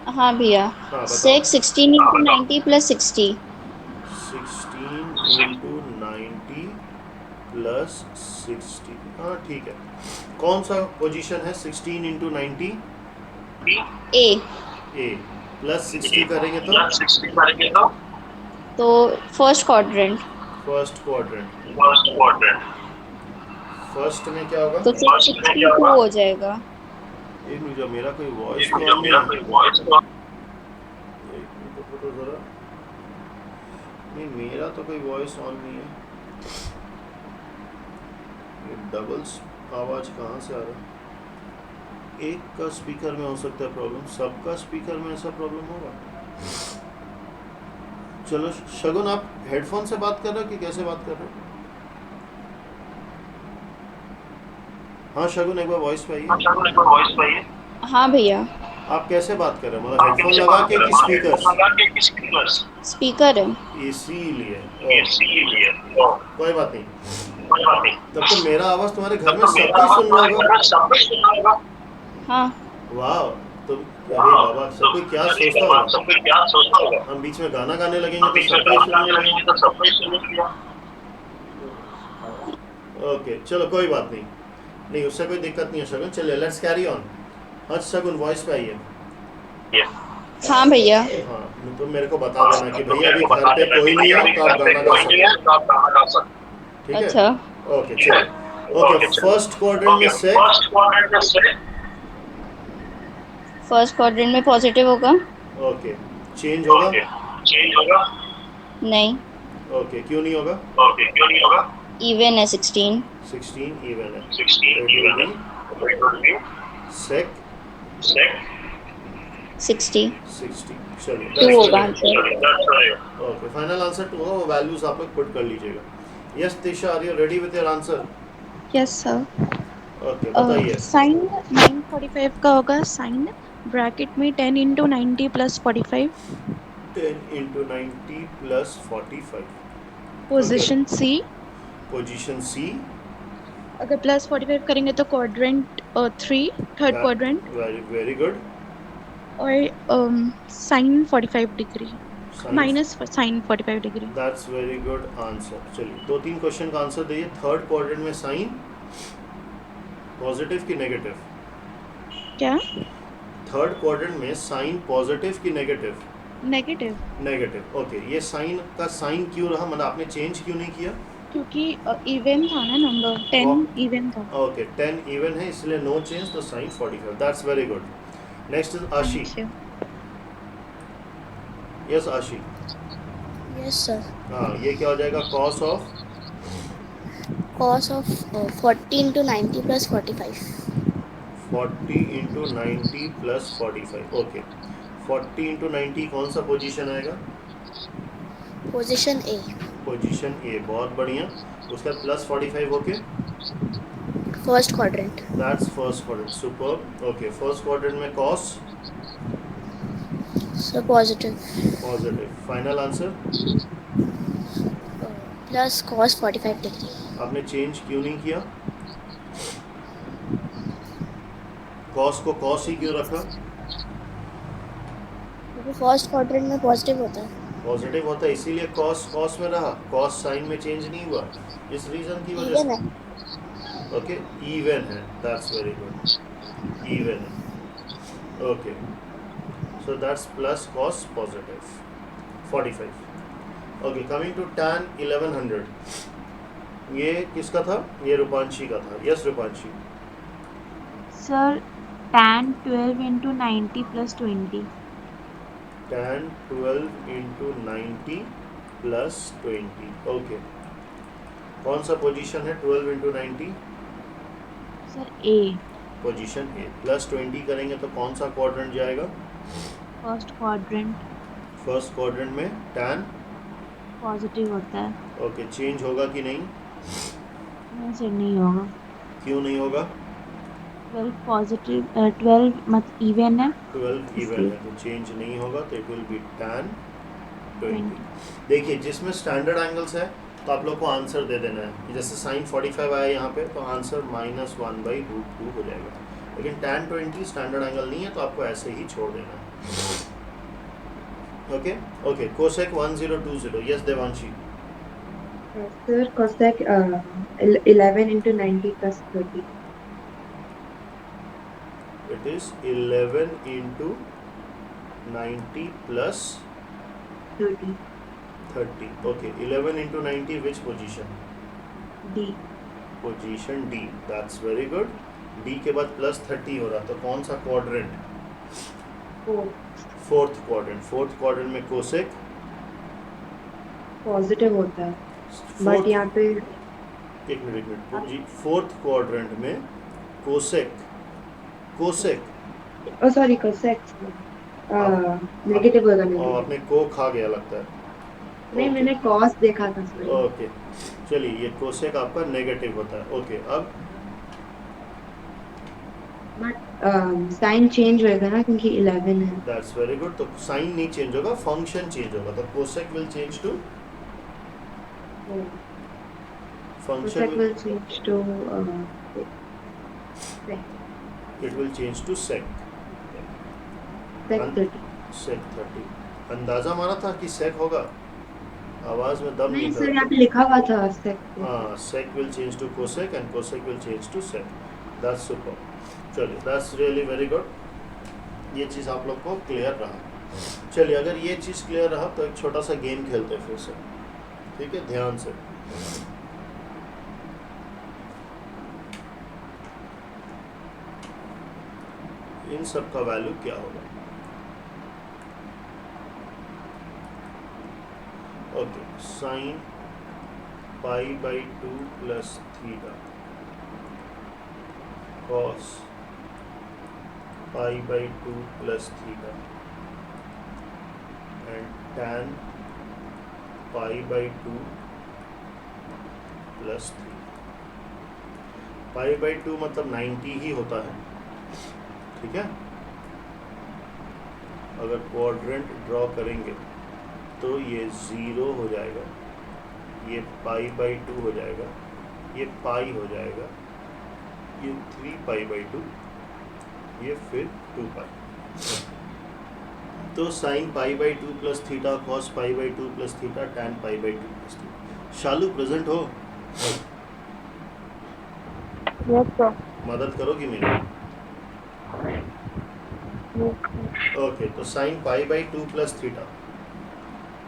हाँ भैया।
हाँ बताओ।
Sec 16 into 90 plus 60।
16 into 90 plus 60। हाँ ठीक है। कौन सा पोजीशन है 16 इंटू 90? ए प्लस 60 करेंगे
तो first quadrant.
First quadrant first में क्या होगा?
तो 662 हो जाएगा।
एक मिनट, मेरा कोई वॉइस तो ऑन नहीं है। एक मिनट तो जरा, नहीं मेरा तो कोई वॉइस ऑन नहीं है। ये डबल्स आवाज कहाँ से आ रहा है? एक का स्पीकर में हो सकता है प्रॉब्लम, सबका स्पीकर में ऐसा प्रॉब्लम होगा? चलो शगुन, आप हेडफोन से बात कर रहे हो कि कैसे बात कर रहे हो? हाँ शगुन, एक बार वॉइस पे आइए।
हाँ भैया।
आप कैसे बात कर रहे हो? मतलब हेडफोन लगा के कि स्पीकर?
स्पीकर है।
इसीलिए कोई बात नहीं। तब तो मेरा आवाज तुम्हारे घर में सब कोई सुन रहा होगा।
हाँ।
वाह, तो अरे बाबा, सब कोई क्या सोचता होगा? हम बीच में गाना गाने लगेंगे तो सब कोई सुनने लगेगा। ओके चलो कोई बात नहीं, नहीं उससे कोई दिक्कत नहीं है शगुन। चलिए लेट्स कैरी ऑन। हाँ शगुन, वॉइस पे आइए।
हाँ भैया।
हाँ तो मेरे को बता देना कि भैया अभी घर पे कोई नहीं है तो आप गाना गा सकते हैं, ठीक है?
अच्छा।
ओके चलो। ओके, फर्स्ट क्वाड्रेंट में सेक।
फर्स्ट क्वाड्रेंट में पॉजिटिव होगा।
ओके, चेंज होगा?
नहीं।
ओके, क्यों नहीं होगा?
इवन है 16।
16 इवन है। सेक
60।
60। चलिए
2 होगा आंसर।
ओके, फाइनल आंसर 2 होगा। वो वैल्यूज आप लोग पुट कर लीजिएगा। Yes Tisha, are you ready with your answer?
Yes sir.
Okay बताइए।
साइन 945 का होगा। साइन ब्रैकेट में 10 into 90 plus 45।
10 into 90 plus 45।
Position C.
Position C.
अगर प्लस 45 करेंगे तो quadrant 3, third quadrant.
Very good.
और sign 45 degree, minus sign 45 degree.
That's very good answer. चलिए 2-3 question का आंसर दीजिए। थर्ड क्वाड्रेंट में साइन पॉजिटिव की नेगेटिव?
क्या?
थर्ड क्वाड्रेंट में साइन पॉजिटिव की नेगेटिव?
नेगेटिव।
ओके, ये साइन का साइन क्यों रहा? मतलब आपने चेंज क्यों नहीं किया?
क्योंकि इवन था ना नंबर, 10 इवन था।
ओके, 10 इवन है इसलिए नो चेंज, तो sine 45। That's very good. Next is Aashi. Yes Aashi.
Yes sir.
हाँ, ये क्या हो जाएगा? Cos of
40 into 90 plus 45।
40 into 90 plus 45। Okay, 40 into 90 कौन सा पोजीशन आएगा?
Position A.
पोजीशन ए, बहुत बढ़िया। उसका plus 45 okay,
first quadrant.
That's first quadrant, superb. Okay, first quadrant में cos
sir positive.
Final answer
plus cos 45 degree.
आपने change क्यों नहीं किया? कॉस को कॉस ही क्यों रखा?
क्योंकि फर्स्ट क्वाड्रेंट में पॉजिटिव होता है।
पॉजिटिव होता है इसीलिए कॉस कॉस में रहा, कॉस साइन में चेंज नहीं हुआ, इस रीजन की वजह
इवन
से। ओके, इवन है, दैट्स वेरी गुड, इवन है। Okay, so that's plus cos positive 45। Okay, coming to tan 1100, ये किसका था? ये रूपांशी का था। Yes Rupanshi.
Sir tan 12 into 90 plus 20।
tan 12 into 90 plus 20। Okay, कौन सा पोजीशन है 12 into 90?
Sir A.
Position A. Plus 20 करेंगे तो कौन सा क्वाड्रेंट जाएगा?
First quadrant.
फर्स्ट क्वाड्रेंट में tan
पॉजिटिव होता है।
ओके, चेंज होगा कि नहीं?
नहीं सर, नहीं होगा।
क्यों नहीं होगा?
12 पॉजिटिव, 12 मत इवन है।
12 इवन है तो चेंज नहीं होगा, तो इट विल बी tan 20। देखिए, जिसमें स्टैंडर्ड एंगल्स है तो आप लोग को आंसर दे देना है। जैसे साइन 45 आया यहाँ पे तो आंसर -1/√2 हो जाएगा, लेकिन tan 20 स्टैंडर्ड एंगल नहीं है तो आपको ऐसे ही छोड़ देना है। Okay okay, cosec 1020। Yes Devanshi.
Sir cosec 11 into 90 plus 30।
It is 11 into 90 plus
30।
30। Okay, 11 into 90 which position?
D।
Position D, that's very good. D के बाद +30 हो रहा, तो कौन सा quadrant? Fourth quadrant. Fourth quadrant में कोसेक
पॉजिटिव होता है, बट
फोर्थ,
यहाँ पे
एक मिनट जी, फोर्थ क्वाड्रेंट में कोसेक, कोसेक
ओ सॉरी कोसेक नेगेटिव होगा,
और
नेगेटिव।
आपने को खा गया लगता है।
नहीं,
ओके।
मैंने कॉस देखा था, सॉरी।
ओके चलिए, ये कोसेक आपका नेगेटिव होता है। ओके, अब
बट साइन चेंज होएगा ना, क्योंकि 11 है।
That's very good. तो साइन नहीं चेंज होगा, फंक्शन चेंज होगा। तो cosec will change to
cosec
function,
will change to
it will change to sec.
Sec 30।
Sec 30। अंदाजा मारा था कि सेक होगा, आवाज में दम
नहीं
नहीं
सर,
था।
यहाँ पे लिखा हुआ था सेक।
हाँ, sec will change to cosec and cosec will change to sec. That's super. चलिए, दैट्स रियली वेरी गुड। ये चीज़ आप लोग को क्लियर रहा। चलिए, अगर ये चीज़ क्लियर रहा तो एक छोटा सा गेम खेलते हैं फिर से, ठीक है? ध्यान से। इन सब का वैल्यू क्या होगा? Okay, sign π/2 plus theta cos π/2 plus theta and tan π/2 plus theta. π/2 मतलब 90 ही होता है, ठीक है? अगर क्वाड्रेंट ड्रॉ करेंगे तो ये 0 हो जाएगा, ये π/2 हो जाएगा, ये पाई हो जाएगा, ये 3π/2, ये फिर 2π। तो sign π/2 plus theta, cos π/2 plus theta, tan π/2 plus theta. Shalu present हो?
Yes sir.
मदद करोगी मेरी? ओके, तो साइन π/2 प्लस थीटा,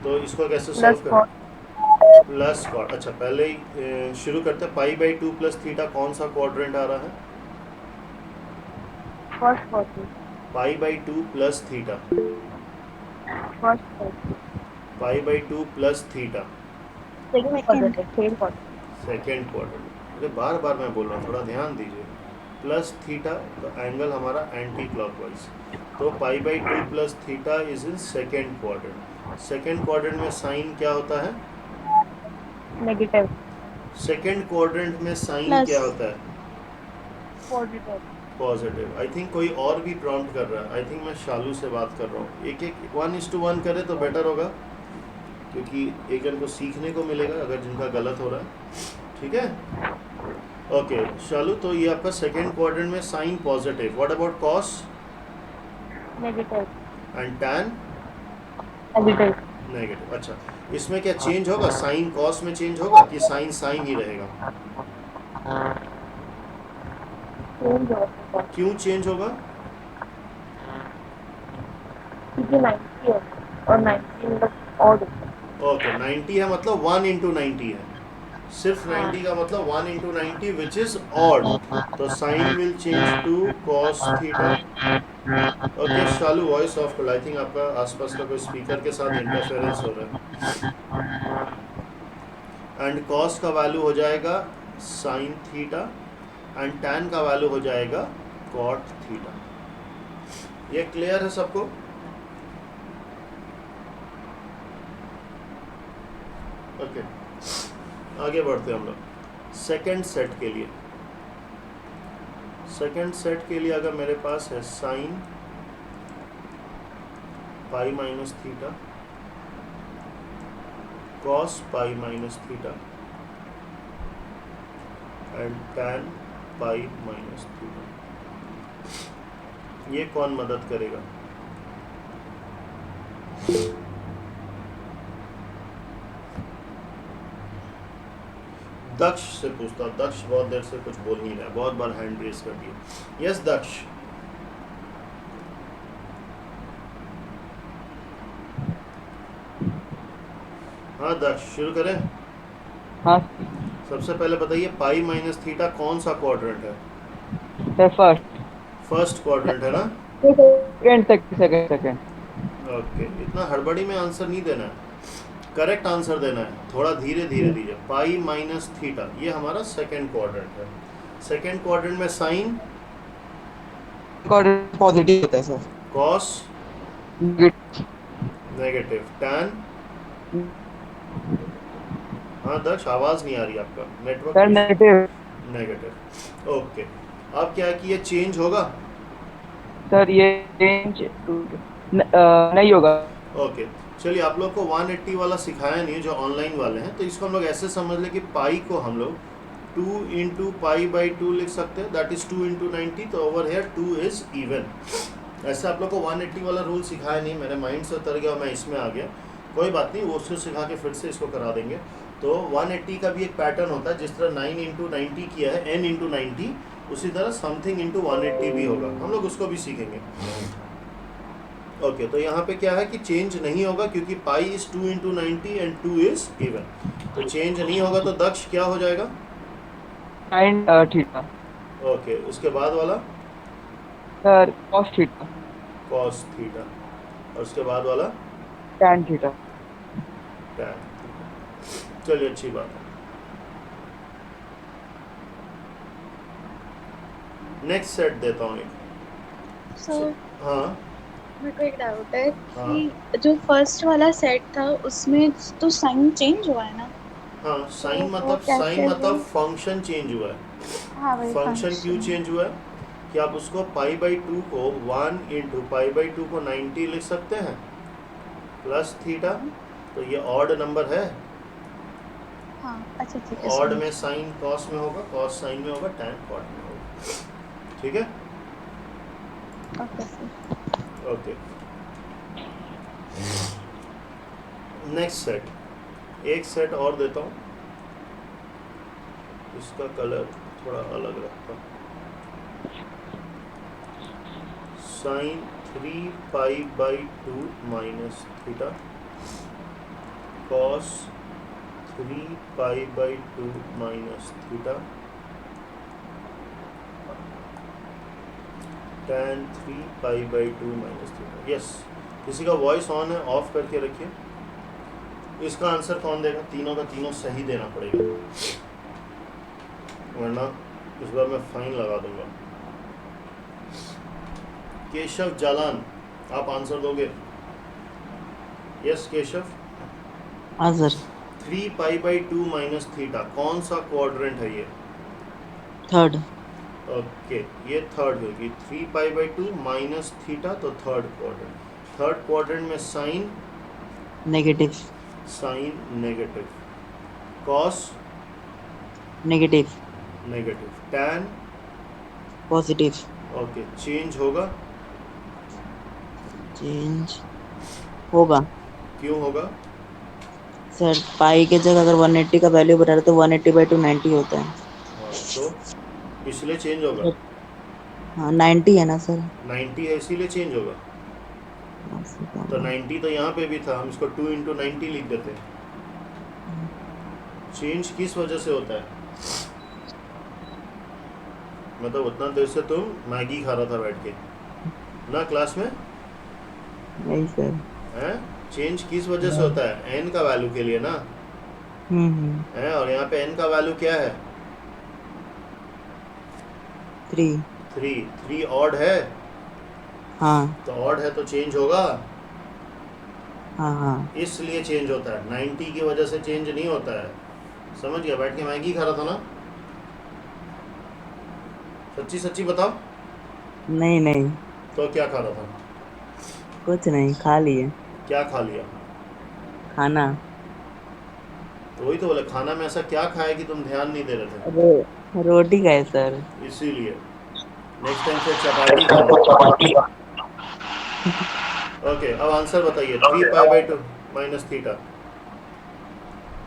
तो इसको कैसे सॉल्व करें? Plus cot. अच्छा, पहले ही शुरू करते हैं। π/2 प्लस थीटा कौन सा क्वाड्रेंट आ रहा है?
First quadrant.
π/2 plus theta,
first quadrant.
π/2 plus theta
second quadrant.
Second quadrant. अरे बार बार मैं बोल रहा हूँ, थोड़ा ध्यान दीजिए। प्लस थीटा, तो एंगल हमारा एंटी क्लॉकवाइज। तो π/2 plus theta is in second quadrant. Second quadrant में साइन क्या होता है?
नेगेटिव।
सेकेंड क्वाड्रेंट में साइन
Plus.
क्या होता है?
पॉजिटिव।
पॉजिटिव। आई थिंक कोई और भी प्रॉम्प्ट कर रहा है। आई थिंक मैं शालू से बात कर रहा हूँ। एक 1:1 करे तो बेटर होगा, क्योंकि एक जन को सीखने को मिलेगा अगर जिनका गलत हो रहा है, ठीक है? ओके शालू, तो ये आपका सेकेंड क्वाड्रेंट में sign positive. What about cos
negative.
And tan?
Negative.
Negative. अच्छा, इसमें क्या चेंज होगा? साइन कॉस में चेंज होगा कि साइन साइन ही रहेगा?
चेंज होगा
क्यों चेंज होगा?
क्योंकि 90 है और 90 मतलब ऑड।
ओके, 90 है मतलब 1 इंटू 90 है। सिर्फ 90 का मतलब 1 इंटू 90 विच इज ऑड। तो sign will change to cos theta. Okay Shalu, voice off कर। आई थिंक आपका आसपास का कोई स्पीकर के साथ इंटरफेरेंस हो रहा है। एंड कॉस का वैल्यू हो जाएगा साइन थीटा एंड टैन का वैल्यू हो जाएगा कॉट थीटा। ये क्लियर है सबको? ओके, आगे बढ़ते हैं हम लोग सेकेंड सेट के लिए। सेकेंड सेट के लिए अगर मेरे पास है sine pi minus theta, cos pi minus theta and tan pi minus theta, ये कौन मदद करेगा? दक्ष से पूछता हूँ। दक्ष बहुत देर से कुछ बोल नहीं रहा, बहुत बार हैंड रेस कर दिया। यस दक्ष। हाँ दक्ष, शुरू करें?
हाँ।
सबसे पहले बताइए पाई माइनस थीटा कौन सा क्वाड्रेंट है?
सर फर्स्ट
फर्स्ट क्वाड्रेंट है ना?
सेकंड
ओके, इतना हड़बड़ी में आंसर नहीं देना है, करेक्ट आंसर देना है, थोड़ा धीरे धीरे दीजिए। पाई माइनस थीटा ये हमारा सेकंड क्वाड्रेंट है। सेकंड क्वाड्रेंट में साइन
पॉजिटिव होता है सर।
Cos negative, tan. हाँ दक्ष, आवाज नहीं आ रही आपका, network
sir negative.
Negative. Okay, अब क्या है कि ये चेंज होगा?
सर ये चेंज नहीं होगा।
ओके, चलिए आप लोग को 180 वाला सिखाया नहीं है जो ऑनलाइन वाले हैं, तो इसको हम लोग ऐसे समझ लें कि पाई को हम लोग 2 इंटू पाई बाई 2 लिख सकते हैं, दैट इज 2 इंटू 90। तो ओवर हेयर 2 इज इवन। ऐसे आप लोग को 180 वाला रूल सिखाया नहीं, मेरे माइंड से उतर गया और मैं इसमें आ गया, कोई बात नहीं, वो उसको सिखा के फिर से इसको करा देंगे। तो 180 का भी एक पैटर्न होता है, जिस तरह 9 इंटू 90 किया है n इंटू 90, उसी तरह समथिंग इंटू 180 भी होगा, हम लोग उसको भी सीखेंगे। ओके, तो यहाँ पे क्या है कि चेंज नहीं होगा क्योंकि pi is 2 into 90 and 2 is even, तो चेंज नहीं होगा। तो दक्ष क्या हो जाएगा?
Sine theta.
ओके, उसके बाद वाला
sir cos theta.
Cos theta, और उसके बाद वाला
टैन थीटा।
टैन। चलिए, अच्छी बात है। नेक्स्ट सेट देता हूँ एक।
सर
हाँ
मेरे को एक डाउट है
हाँ
कि जो फर्स्ट वाला सेट था उसमें तो साइन चेंज हुआ है ना?
हाँ, साइन
तो
मतलब
कैसे
साइन मतलब
हुआ?
फंक्शन चेंज हुआ है।
हाँ वही
फंक्शन क्यों चेंज हुआ है कि आप उसको पाई बाई 2 को 1 इंटू पाई बाई 2 को 90 लिख सकते हैं प्लस थीटा, तो ये ऑड नंबर है।
हाँ अच्छा ठीक है।
ऑड में साइन कॉस में होगा, कॉस साइन में होगा, टैन कॉट में होगा, ठीक है?
Okay sir.
Okay, next set, एक सेट और देता हूँ, इसका कलर थोड़ा अलग रखता हूँ। Sine 3 pi by 2 minus theta, cos 3 pi by 2 minus theta, tan 3 pi by 2 minus theta. Yes, किसी का वॉइस ऑन है, ऑफ करके रखिए। इसका आंसर कौन देगा? तीनों का तीनों सही देना पड़ेगा, वरना इस बार मैं फाइन लगा दूंगा। केशव जालान, आप आंसर दोगे? यस केशव।
हाँ sir.
3 pi by 2 minus theta कौन सा क्वाड्रेंट है ये?
थर्ड।
ओके, ये थर्ड होगी। 3 पाई बाई 2 माइनस थीटा, तो थर्ड क्वाड्रेंट। थर्ड क्वाड्रेंट में sine
negative.
Sine negative, cos
negative.
Negative, tan
positive.
Okay, change होगा?
चेंज होगा।
क्यों होगा?
सर पाई के जगह अगर 180 का वैल्यू बता रहे तो 180 बाई 2 90 होता है।
हाँ, तो इसलिए चेंज होगा।
हाँ 90 है ना सर।
90 है इसीलिए चेंज होगा। तो 90 तो यहाँ पे भी था, हम इसको 2 इंटू 90 लिख देते हैं। चेंज किस वजह से होता है? मतलब उतना देर से तुम मैगी खा रहा था बैठ के ना क्लास में?
नहीं सर।
हैं? चेंज किस वजह से होता है? n का वैल्यू के लिए ना? है, और यहाँ पे n का वैल्यू क्या है? 3 ऑड है।
हाँ
तो ऑड है तो चेंज होगा,
हाँ हाँ।
इसलिए चेंज होता है। 90 की वजह से चेंज नहीं होता है। समझ गया? बैठ के मैगी खा रहा था ना? सच्ची सच्ची बताओ।
नहीं नहीं
तो क्या खा रहा था?
कुछ नहीं, खा लिए।
क्या खा लिया?
खाना।
तो वही तो बोले, खाना में ऐसा क्या खाया कि तुम ध्यान नहीं दे रहे थे?
रोटी खाए सर।
इसीलिए नेक्स्ट टाइम से चपाती खाना। ओके, अब आंसर बताइए। 3 पाई बाई 2 माइनस थीटा,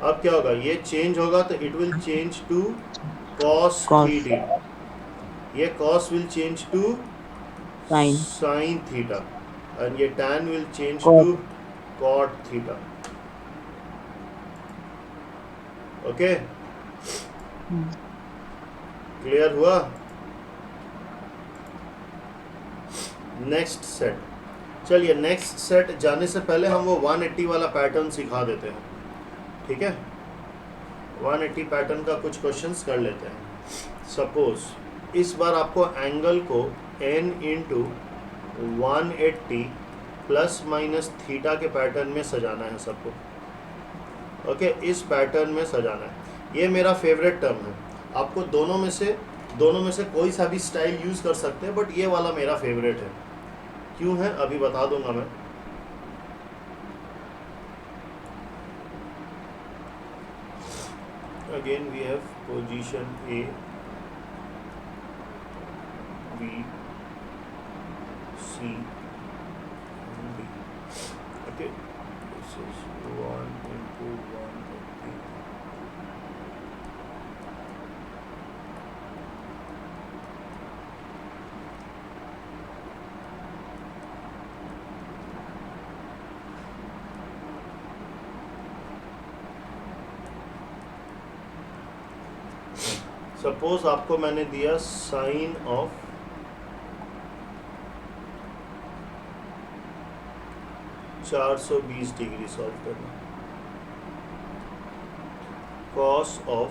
अब क्या होगा? ये चेंज होगा तो it will change to cos
Cos.
Theta, ये cos will change to
Sin.
sin theta, and ये tan will change
Cot.
to cot theta. Okay, clear हुआ? नेक्स्ट सेट, चलिए नेक्स्ट सेट जाने से पहले हम वो 180 वाला पैटर्न सिखा देते हैं, ठीक है? 180 पैटर्न का कुछ क्वेश्चंस कर लेते हैं। सपोज इस बार आपको एंगल को n into 180 plus minus theta के पैटर्न में सजाना है सबको। ओके, इस पैटर्न में सजाना है। ये मेरा फेवरेट टर्म है। आपको दोनों में से कोई सा भी स्टाइल यूज़ कर सकते हैं, बट ये वाला मेरा फेवरेट है। क्यों है अभी बता दूंगा मैं। Again we have position A, B, C and D. Okay, this is 1 into 180. Suppose आपको मैंने दिया साइन ऑफ 420 डिग्री सॉल्व करना, cos of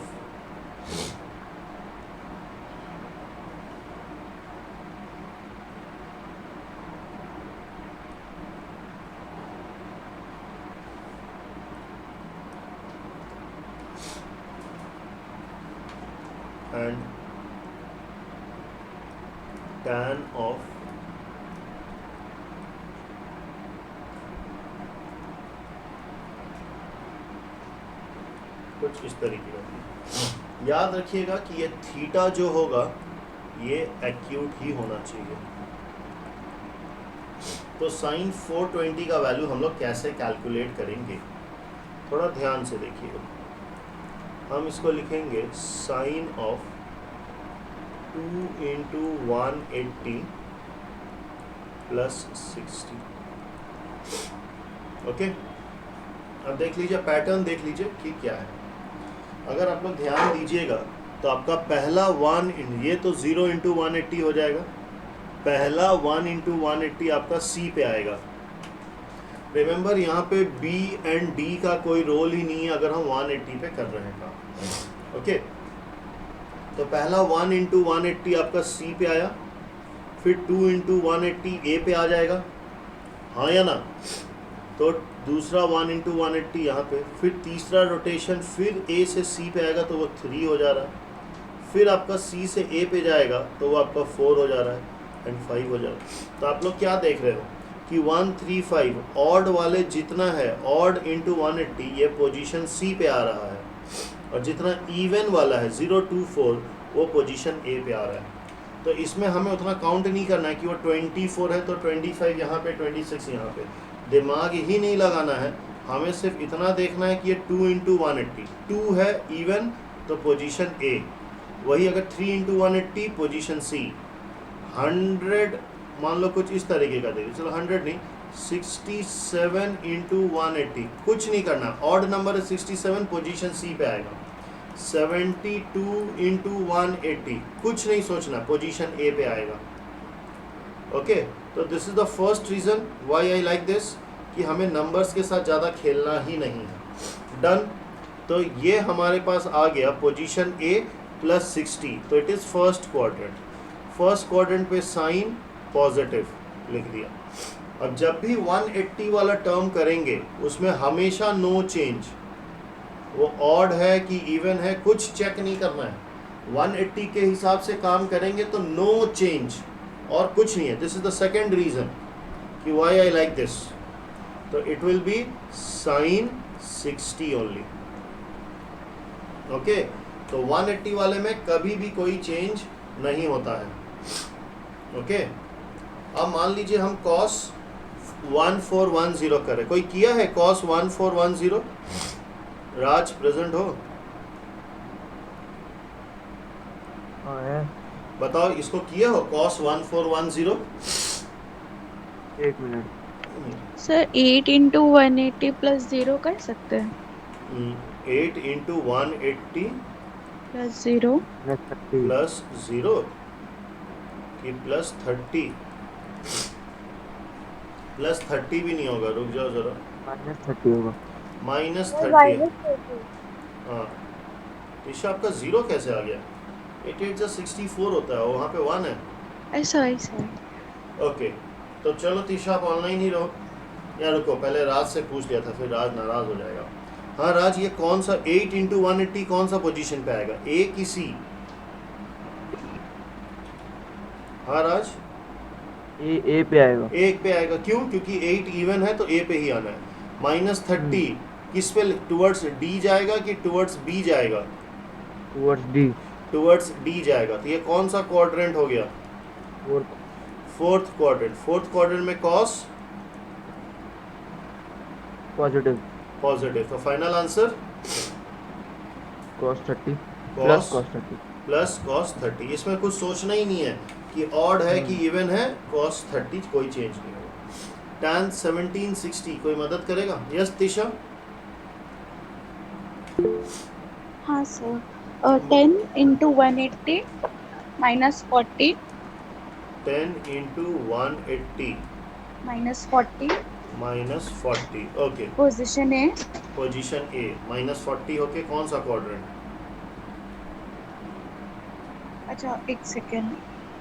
and tan of कुछ इस तरीके का। याद रखिएगा कि ये थीटा जो होगा ये एक्यूट ही होना चाहिए। तो साइन 420 का वैल्यू हम लोग कैसे कैलकुलेट करेंगे, थोड़ा ध्यान से देखिएगा। हम इसको लिखेंगे sine of 2 into 180 plus 60। Okay, अब देख लीजिए पैटर्न, देख लीजिए कि क्या है। अगर आप लोग ध्यान दीजिएगा तो आपका पहला 1 ये तो 0 इंटू 180 हो जाएगा। पहला 1 इंटू 180 आपका C पे आएगा। रिमेंबर यहाँ पे B एंड D का कोई रोल ही नहीं है अगर हम 180 पे कर रहे हैं काम। ओके, तो पहला 1 इंटू 180 आपका C पे आया, फिर 2 इंटू 180 A पे आ जाएगा, हाँ या ना? तो दूसरा 1 इंटू 180 यहाँ पे, फिर तीसरा रोटेशन फिर A से C पे आएगा तो वो 3 हो जा रहा है, फिर आपका C से A पे जाएगा तो वो आपका 4 हो जा रहा है एंड 5 हो जा रहा है। तो आप लोग क्या देख रहे हो कि 135 ऑड वाले जितना है, ऑड इंटू 180 ये पोजीशन C पे आ रहा है, और जितना इवन वाला है 024 वो पोजीशन A पे आ रहा है। तो इसमें हमें उतना काउंट नहीं करना है कि वो 24 है तो 25 यहाँ पे 26 यहाँ पे, दिमाग ही नहीं लगाना है। हमें सिर्फ इतना देखना है कि ये 2 इंटू 180, 2 है इवन तो पोजीशन A, वही अगर 3 इंटू 180 पोजीशन C, 100 मान लो कुछ इस तरीके का देखिए, चलो 100 नहीं 67 इंटू 180, कुछ नहीं करना, ऑड नंबर है 67 पोजीशन C पे आएगा। 72 इंटू 180, कुछ नहीं सोचना, पोजीशन A पे आएगा। ओके, तो this is the first reason why I like this, कि हमें नंबर्स के साथ ज़्यादा खेलना ही नहीं है। डन। तो ये हमारे पास आ गया पोजीशन A प्लस 60, तो it is first quadrant. First quadrant पे साइन पॉजिटिव लिख दिया। अब जब भी 180 वाला टर्म करेंगे उसमें हमेशा नो चेंज, वो ऑड है कि इवन है कुछ चेक नहीं करना है, 180 के हिसाब से काम करेंगे तो नो चेंज और कुछ नहीं है। This is the second reason कि व्हाई आई लाइक दिस। तो it will be sine 60 only. Okay, तो 180 वाले में कभी भी कोई चेंज नहीं होता है। ओके, अब मान लीजिए हम cos 1410 करें। कोई किया है cos 1410? राज प्रेजेंट हो? बताओ, इसको किया हो cos 1410?
एक मिनट
सर 8 इंटू 180 प्लस 0 कर सकते हैं?
8 इंटू 180
प्लस 0
प्लस 30
प्लस 0 कि प्लस 30? प्लस 30 भी नहीं होगा, रुक जाओ जरा,
माइनस 30 होगा।
Minus
sir
30।
-30
हाँ, ईशा आपका 0 कैसे आ गया? 8 8 जा 64 होता है, वहाँ पे 1 है।
सॉरी
ओके, तो चलो तीशा आप ऑनलाइन ही रहो। या रुको, पहले राज से पूछ लिया था, फिर राज नाराज हो जाएगा। हाँ राज, ये कौन सा 8 इंटू 180 कौन सा पोजीशन पे आएगा, ए की सी? हाँ राज,
ए पे आएगा।
एक पे आएगा। क्यों? क्योंकि 8 इवन है तो ए पे ही आना है। -30 किस पे, टुवर्ड्स डी जाएगा कि टुवर्ड्स बी जाएगा?
Towards D.
टुवर्ड्स डी जाएगा। तो ये कौन सा क्वाड्रेंट हो गया? Fourth quadrant. फोर्थ क्वाड्रेंट में कॉस
पॉजिटिव।
पॉजिटिव। तो final answer
cos 30
Cos-
plus cos 30।
Plus cos 30। इसमें कुछ सोचना ही नहीं है कि ऑड है कि इवन है, cos 30 कोई चेंज नहीं होगा। tan 1760 कोई मदद करेगा? यस तिशा?
हाँ sir 10 into 180 -40
10 into 180
-40
-40। Okay,
position है
पोजीशन ए। -40 होके कौन सा क्वाड्रेंट?
अच्छा एक second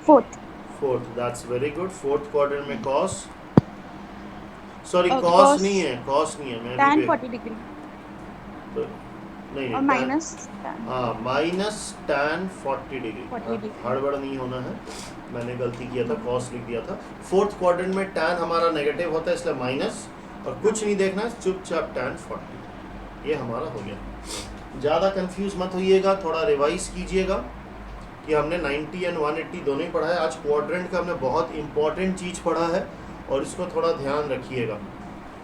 fourth
fourth. That's very good. Fourth quadrant में cos, सॉरी cos
cos-
नहीं है, cos नहीं है, मैं
tan
भी
40 डिग्री
तो, नहीं
और
tan-
माइनस
हाँ, माइनस tan 40 डिग्री।
40 डिग्री।
हड़बड़ नहीं होना है, मैंने गलती किया था, cos लिख दिया था। फोर्थ क्वाड्रेंट में tan हमारा नेगेटिव होता है, इसलिए माइनस, और कुछ नहीं देखना है, चुपचाप tan 40। ये हमारा हो गया। ज़्यादा कंफ्यूज मत होइएगा, थोड़ा रिवाइज कीजिएगा कि हमने 90 एंड 180 दोनों ही पढ़ा है। आज क्वाड्रेंट का हमने बहुत इंपॉर्टेंट चीज़ पढ़ा है और इसको थोड़ा ध्यान रखिएगा,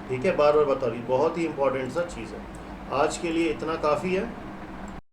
ठीक है? बार बार बता रही, बहुत ही इंपॉर्टेंट सा चीज़ है। आज के लिए इतना काफ़ी है।